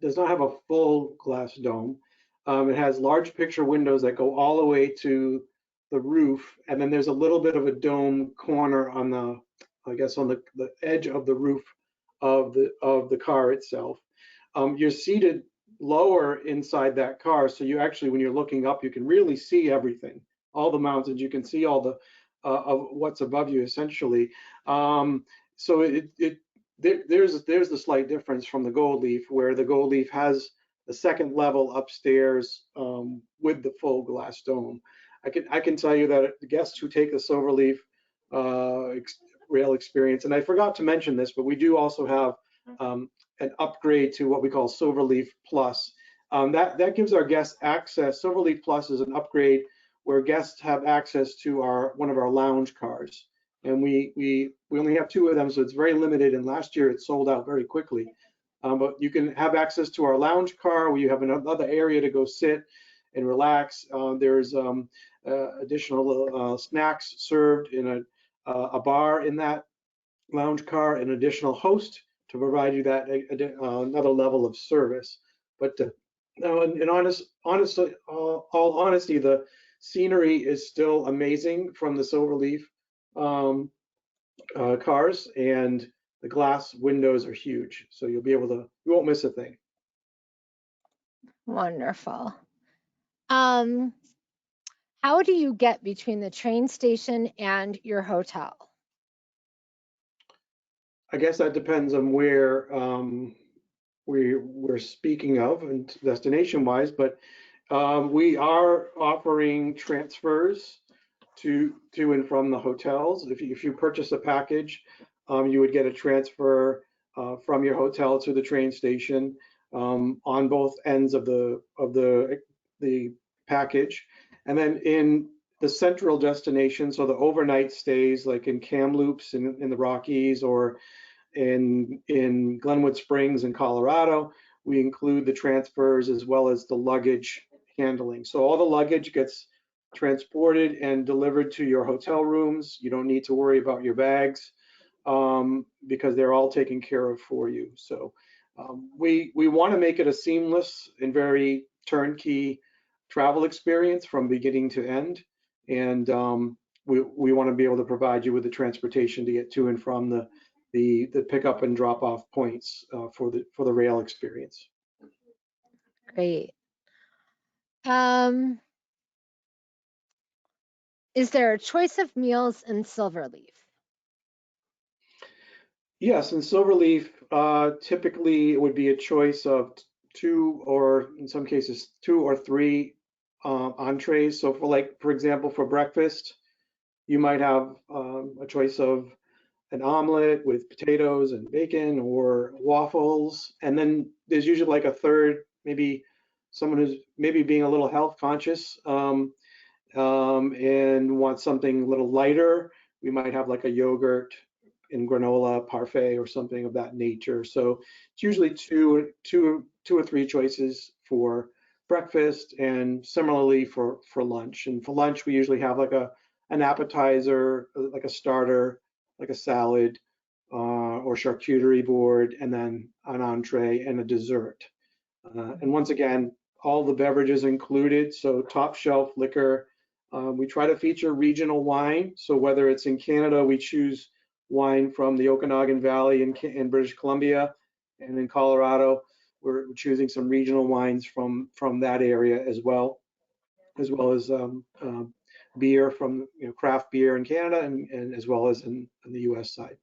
does not have a full glass dome. It has large picture windows that go all the way to the roof, and then there's a little bit of a dome corner on the, I guess, on the edge of the roof of the car itself. You're seated lower inside that car, so you actually, when you're looking up, you can really see everything, all the mountains. You can see all the of what's above you, essentially. So there's the slight difference from the Gold Leaf, where the Gold Leaf has a second level upstairs with the full glass dome. I can tell you that the guests who take the Silverleaf rail experience, and I forgot to mention this, but we do also have an upgrade to what we call Silverleaf Plus. That gives our guests access. Silverleaf Plus is an upgrade where guests have access to one of our lounge cars, and we only have 2 of them, so it's very limited. And last year it sold out very quickly. But you can have access to our lounge car where you have another area to go sit and relax. There's additional snacks served in a bar in that lounge car, an additional host to provide you that another level of service. But honestly, all honesty, the scenery is still amazing from the Silverleaf cars, and the glass windows are huge, so you won't miss a thing. Wonderful. How do you get between the train station and your hotel? I guess that depends on where we're speaking of and destination wise, but we are offering transfers to and from the hotels. If you purchase a package, you would get a transfer from your hotel to the train station on both ends of the package. And then in the central destination, so the overnight stays like in Kamloops in the Rockies, or in Glenwood Springs in Colorado, we include the transfers as well as the luggage handling. So all the luggage gets transported and delivered to your hotel rooms. You don't need to worry about your bags because they're all taken care of for you. So we want to make it a seamless and very turnkey travel experience from beginning to end. And we want to be able to provide you with the transportation to get to and from the pickup and drop off points for the rail experience. Great. Is there a choice of meals in Silverleaf? Yes, in Silverleaf, typically it would be a choice of 2, or in some cases 2 or 3 entrees. So for example, for breakfast, you might have a choice of an omelet with potatoes and bacon, or waffles. And then there's usually like a third, maybe someone who's maybe being a little health conscious. and want something a little lighter, we might have like a yogurt and granola parfait or something of that nature. So it's usually two or three choices for breakfast, and similarly for lunch. And for lunch, we usually have like an appetizer, like a starter, like a salad, or charcuterie board, and then an entree and a dessert. And once again, all the beverages included, so top shelf liquor. We try to feature regional wine. So whether it's in Canada, we choose wine from the Okanagan Valley in British Columbia, and in Colorado, we're choosing some regional wines from that area as well as beer from craft beer in Canada, and as well as in the U.S. side.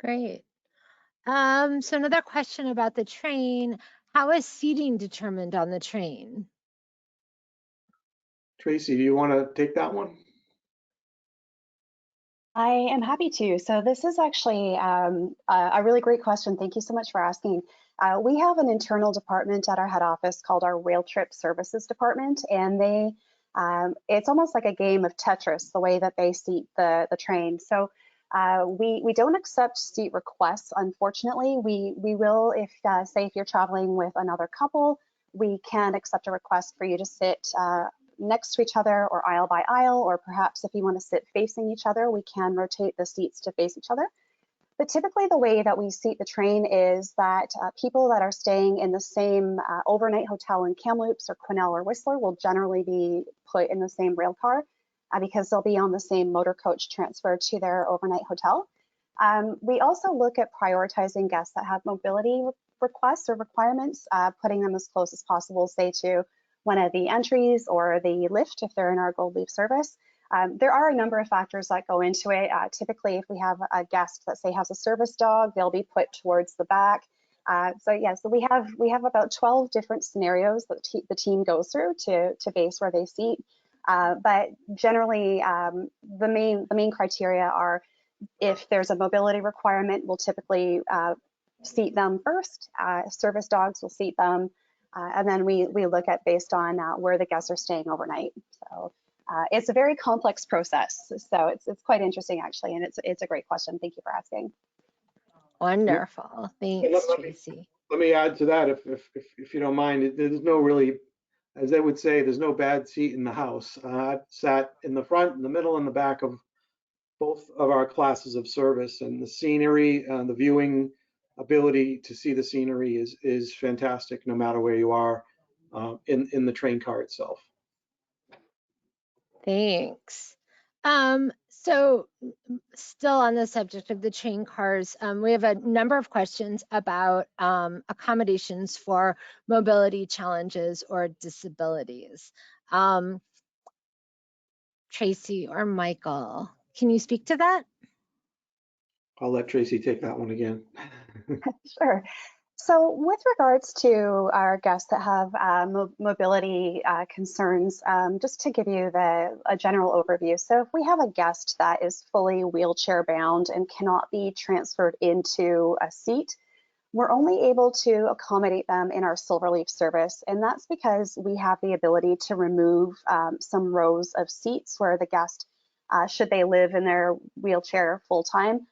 Great. So another question about the train. How is seating determined on the train? Tracy, do you want to take that one? I am happy to. So this is actually a really great question. Thank you so much for asking. We have an internal department at our head office called our Rail Trip Services Department, and it's almost like a game of Tetris, the way that they seat the train. So we don't accept seat requests, unfortunately. We will, if say if you're traveling with another couple, we can accept a request for you to sit next to each other or aisle by aisle, or perhaps if you want to sit facing each other, we can rotate the seats to face each other. But typically the way that we seat the train is that people that are staying in the same overnight hotel in Kamloops or Quesnel or Whistler will generally be put in the same rail car because they'll be on the same motor coach transfer to their overnight hotel. We also look at prioritizing guests that have mobility requests or requirements, putting them as close as possible, say to one of the entries or the lift if they're in our Gold Leaf service. There are a number of factors that go into it. Typically, if we have a guest that say has a service dog, they'll be put towards the back. So we have about 12 different scenarios that the team goes through to base where they seat. But generally, the main criteria are if there's a mobility requirement, we'll typically seat them first. Service dogs will seat them. And then we look at based on where the guests are staying overnight. So it's a very complex process. So it's quite interesting actually, and it's a great question. Thank you for asking. Wonderful. Thanks, Tracy. Let me add to that, if you don't mind. There's no really, as they would say, there's no bad seat in the house. I've sat in the front, in the middle, and the back of both of our classes of service, and the scenery, the viewing ability to see the scenery is fantastic no matter where you are in the train car itself. Thanks. So still on the subject of the train cars, we have a number of questions about accommodations for mobility challenges or disabilities. Tracy or Michael, can you speak to that? I'll let Tracy take that one again. Sure. So with regards to our guests that have mobility concerns, just to give you a general overview. So if we have a guest that is fully wheelchair bound and cannot be transferred into a seat, we're only able to accommodate them in our Silverleaf service. And that's because we have the ability to remove some rows of seats where the guest, should they live in their wheelchair full time,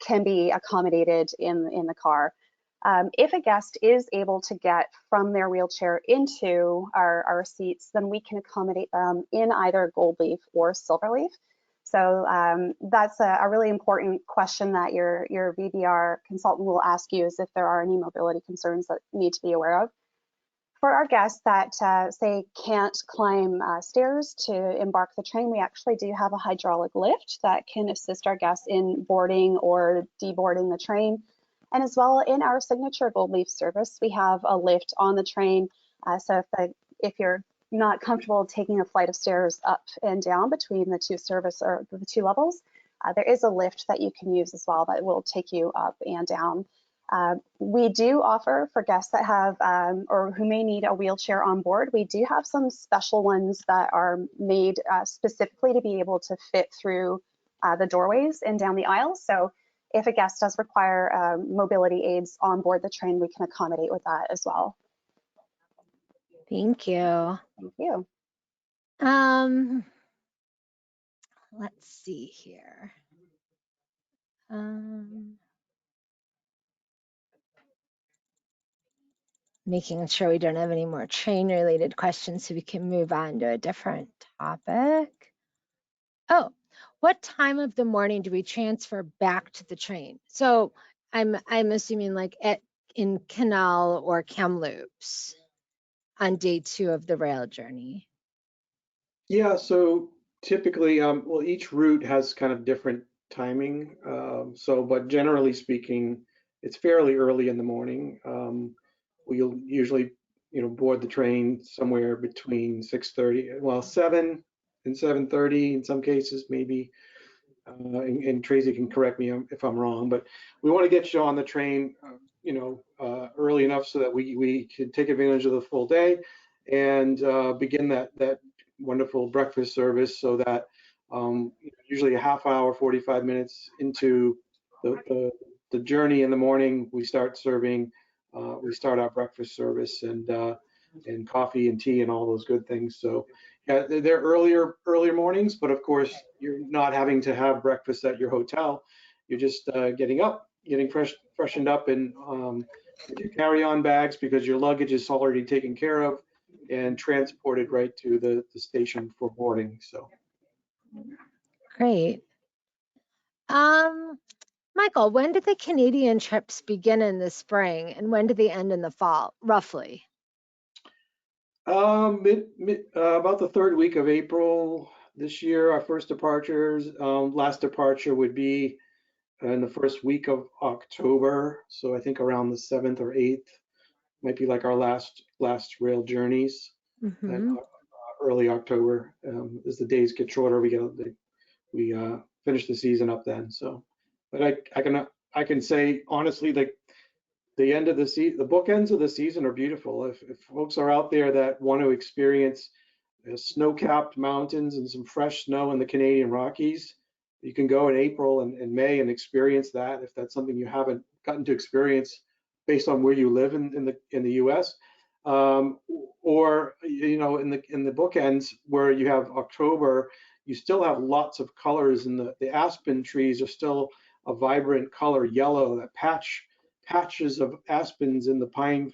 can be accommodated in the car. If a guest is able to get from their wheelchair into our seats, then we can accommodate them in either Gold Leaf or Silverleaf. So that's a really important question that your VBR consultant will ask you, is if there are any mobility concerns that you need to be aware of. For our guests that say can't climb stairs to embark the train, we actually do have a hydraulic lift that can assist our guests in boarding or deboarding the train. And as well, in our signature Gold Leaf service, we have a lift on the train. So if you're not comfortable taking a flight of stairs up and down between the two service or the two levels, there is a lift that you can use as well that will take you up and down. We do offer for guests that have or who may need a wheelchair on board, we do have some special ones that are made specifically to be able to fit through the doorways and down the aisles. So if a guest does require mobility aids on board the train, we can accommodate with that as well. Thank you. Thank you. Let's see here. Making sure we don't have any more train related questions so we can move on to a different topic. Oh, what time of the morning do we transfer back to the train? So I'm assuming like in Canal or Kamloops on day 2 of the rail journey. Yeah, so typically, well, each route has kind of different timing. But generally speaking, it's fairly early in the morning. We'll usually, board the train somewhere between 6:30, well, 7 and 7:30 in some cases, maybe. And Tracy can correct me if I'm wrong, but we want to get you on the train, early enough so that we can take advantage of the full day and begin that wonderful breakfast service, so that usually a half hour, 45 minutes into the journey in the morning, we start serving, we start our breakfast service and coffee and tea and all those good things. So yeah, they're earlier mornings, but of course you're not having to have breakfast at your hotel. You're just getting up, getting freshened up, and with your carry-on bags, because your luggage is already taken care of and transported right to the station for boarding. So Great. Michael, when do the Canadian trips begin in the spring and when do they end in the fall, roughly? About the third week of April this year, our first departures. Last departure would be in the first week of October. So I think around the 7th or 8th might be like our last rail journeys. And early October, as the days get shorter, we finish the season up then. So, but I can say honestly, the end of the season, the bookends of the season are beautiful. If folks are out there that want to experience snow-capped mountains and some fresh snow in the Canadian Rockies, you can go in April and May and experience that, if that's something you haven't gotten to experience based on where you live in the U.S. Or in the bookends where you have October, you still have lots of colors, and the aspen trees are still a vibrant color yellow. That patches of aspens in the pine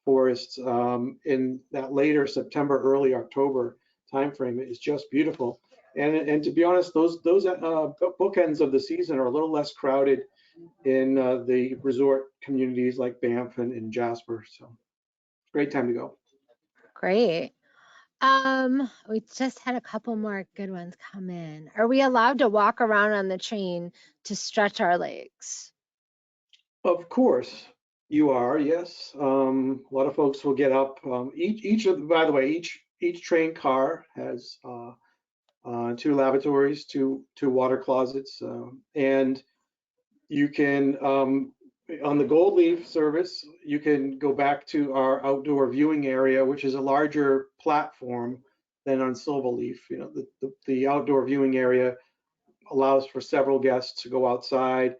forests in that later September, early October timeframe is just beautiful. And to be honest, those bookends of the season are a little less crowded in the resort communities like Banff and Jasper. So great time to go. Great. We just had a couple more good ones come in. Are we allowed to walk around on the train to stretch our legs? Of course, you are. Yes, a lot of folks will get up. By the way, each train car has 2 lavatories, two water closets, and you can on the Gold Leaf service, you can go back to our outdoor viewing area, which is a larger platform than on Silverleaf. The outdoor viewing area allows for several guests to go outside,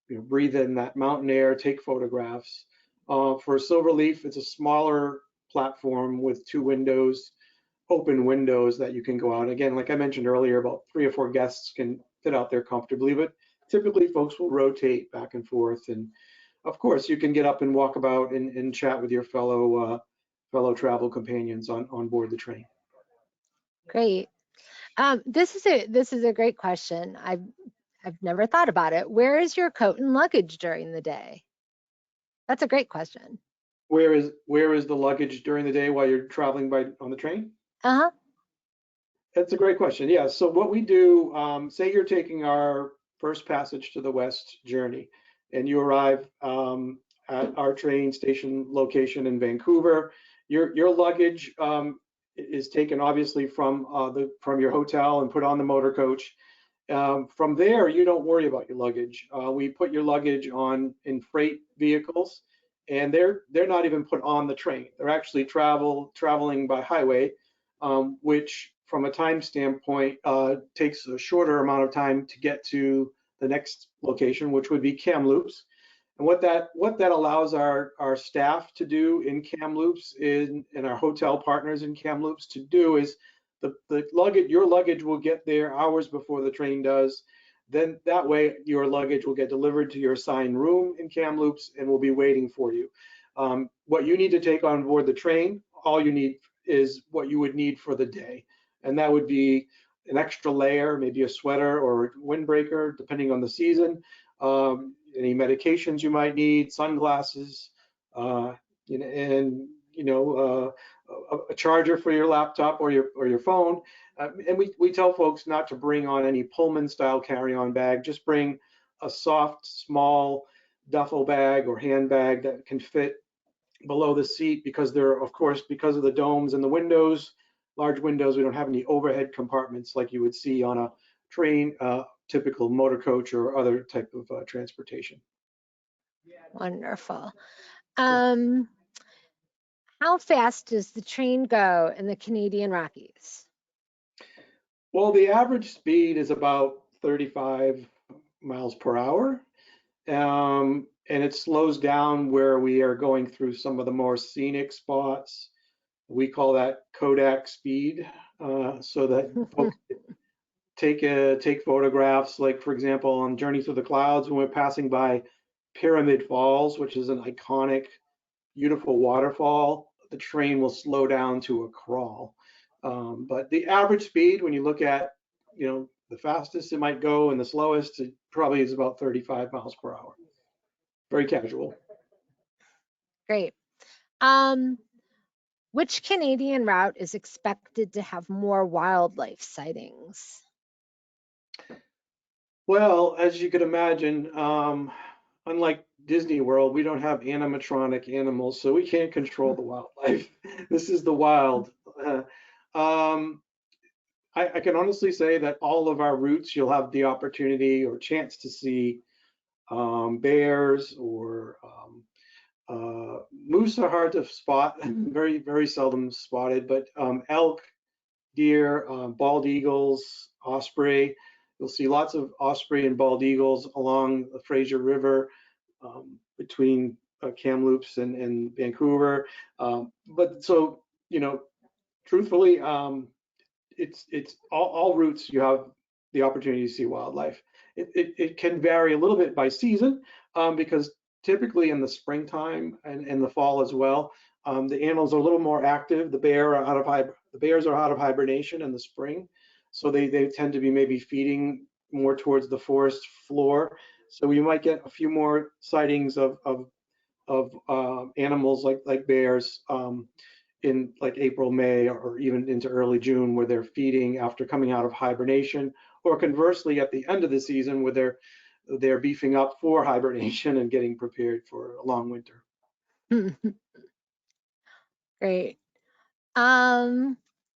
breathe in that mountain air, take photographs. For Silverleaf, it's a smaller platform with 2 windows, open windows that you can go out. Again, like I mentioned earlier, about 3 or 4 guests can fit out there comfortably, but typically folks will rotate back and forth. And of course, you can get up and walk about and chat with your fellow travel companions on board the train. Great. This is a great question. I've never thought about it. Where is your coat and luggage during the day? That's a great question. Where is the luggage during the day while you're traveling on the train? Uh-huh. That's a great question. Yeah. So what we do, say you're taking our first passage to the West journey, and you arrive at our train station location in Vancouver. Your luggage is taken obviously from your hotel and put on the motor coach. From there, you don't worry about your luggage. We put your luggage in freight vehicles, and they're not even put on the train. They're actually traveling by highway, which from a time standpoint takes a shorter amount of time to get to the next location, which would be Kamloops. And what that allows our staff to do in Kamloops and our hotel partners in Kamloops to do is the luggage, your luggage will get there hours before the train does. Then that way your luggage will get delivered to your assigned room in Kamloops and will be waiting for you. What you need to take on board the train, all you need is what you would need for the day. And that would be an extra layer, maybe a sweater or windbreaker, depending on the season. Any medications you might need, sunglasses, and a charger for your laptop or your phone. And we tell folks not to bring on any Pullman style carry-on bag. Just bring a soft, small duffel bag or handbag that can fit below the seat, because there are, of course, because of the domes and the windows, large windows, we don't have any overhead compartments like you would see on a train, typical motor coach or other type of transportation. Wonderful. How fast does the train go in the Canadian Rockies? Well, the average speed is about 35 miles per hour. And it slows down where we are going through some of the more scenic spots. We call that Kodak speed, so that folks take photographs. Like, for example, on Journey Through the Clouds, when we're passing by Pyramid Falls, which is an iconic, beautiful waterfall, the train will slow down to a crawl. But the average speed, when you look at, the fastest it might go and the slowest, it probably is about 35 miles per hour. Very casual. Great. Which Canadian route is expected to have more wildlife sightings? Well, as you could imagine, unlike Disney World, we don't have animatronic animals, so we can't control the wildlife. This is the wild. I can honestly say that all of our routes, you'll have the opportunity or chance to see bears or moose are hard to spot, very, very seldom spotted, but elk, deer, bald eagles, osprey. You'll see lots of osprey and bald eagles along the Fraser River between Kamloops and Vancouver. But so, truthfully, it's all routes you have the opportunity to see wildlife. It can vary a little bit by season, because typically in the springtime and in the fall as well, the animals are a little more active. The bears are out of hibernation in the spring, so they tend to be maybe feeding more towards the forest floor. So you might get a few more sightings of animals like bears in like April, May, or even into early June, where they're feeding after coming out of hibernation, or conversely at the end of the season where they're beefing up for hibernation and getting prepared for a long winter. Great. All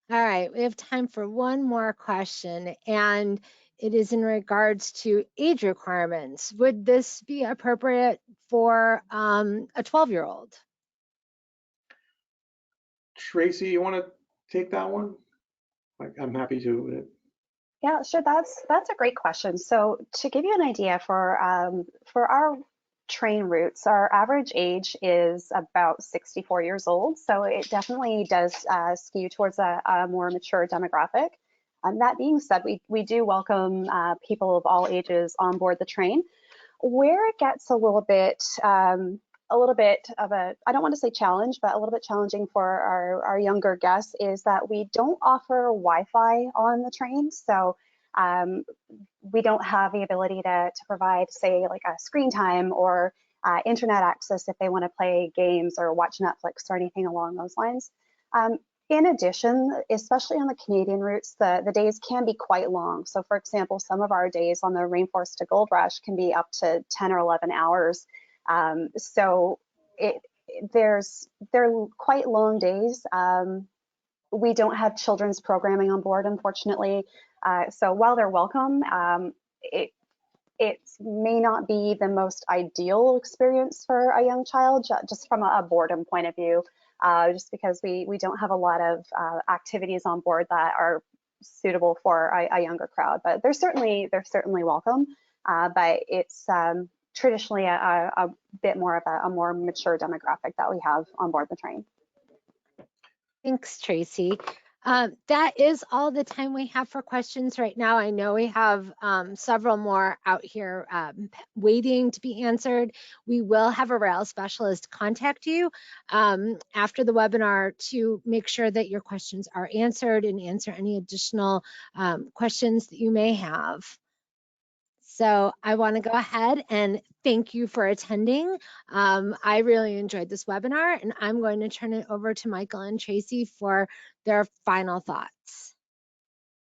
right, we have time for one more question, and it is in regards to age requirements. Would this be appropriate for a 12-year-old? Tracy, you want to take that one? I'm happy to. Yeah, sure. That's a great question. So to give you an idea for our train routes, our average age is about 64 years old. So it definitely does skew towards a more mature demographic. That being said, we do welcome people of all ages on board the train. Where it gets a little bit of a, I don't want to say challenge, but a little bit challenging for our younger guests is that we don't offer Wi-Fi on the train. So we don't have the ability to provide, say, like a screen time or internet access if they want to play games or watch Netflix or anything along those lines. In addition, especially on the Canadian routes, the days can be quite long. So for example, some of our days on the Rainforest to Gold Rush can be up to 10 or 11 hours. So they're quite long days. We don't have children's programming on board, unfortunately. So while they're welcome, it may not be the most ideal experience for a young child, just from a boredom point of view, just because we don't have a lot of activities on board that are suitable for a younger crowd. But they're certainly welcome. But it's traditionally a bit more of a more mature demographic that we have on board the train. Thanks, Tracy. That is all the time we have for questions right now. I know we have several more out here waiting to be answered. We will have a rail specialist contact you after the webinar to make sure that your questions are answered and answer any additional questions that you may have. So I want to go ahead and thank you for attending. I really enjoyed this webinar, and I'm going to turn it over to Michael and Tracy for their final thoughts.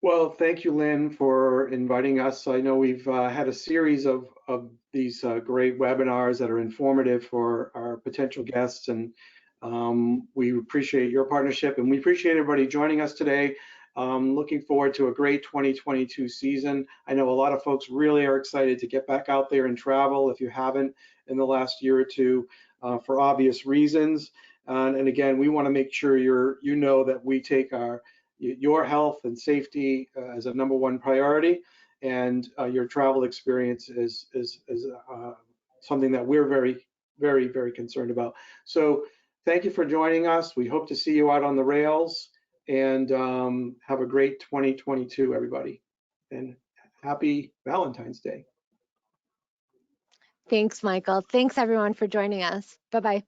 Well, thank you, Lynn, for inviting us. I know we've had a series of these great webinars that are informative for our potential guests, and we appreciate your partnership, and we appreciate everybody joining us today. Looking forward to a great 2022 season. I know a lot of folks really are excited to get back out there and travel if you haven't in the last year or two for obvious reasons. And again, we want to make sure you know that we take your health and safety as a #1 priority, and your travel experience is something that we're very, very, very concerned about. So thank you for joining us. We hope to see you out on the rails, and have a great 2022, everybody, and happy Valentine's Day. Thanks, Michael. Thanks, everyone, for joining us. Bye-bye.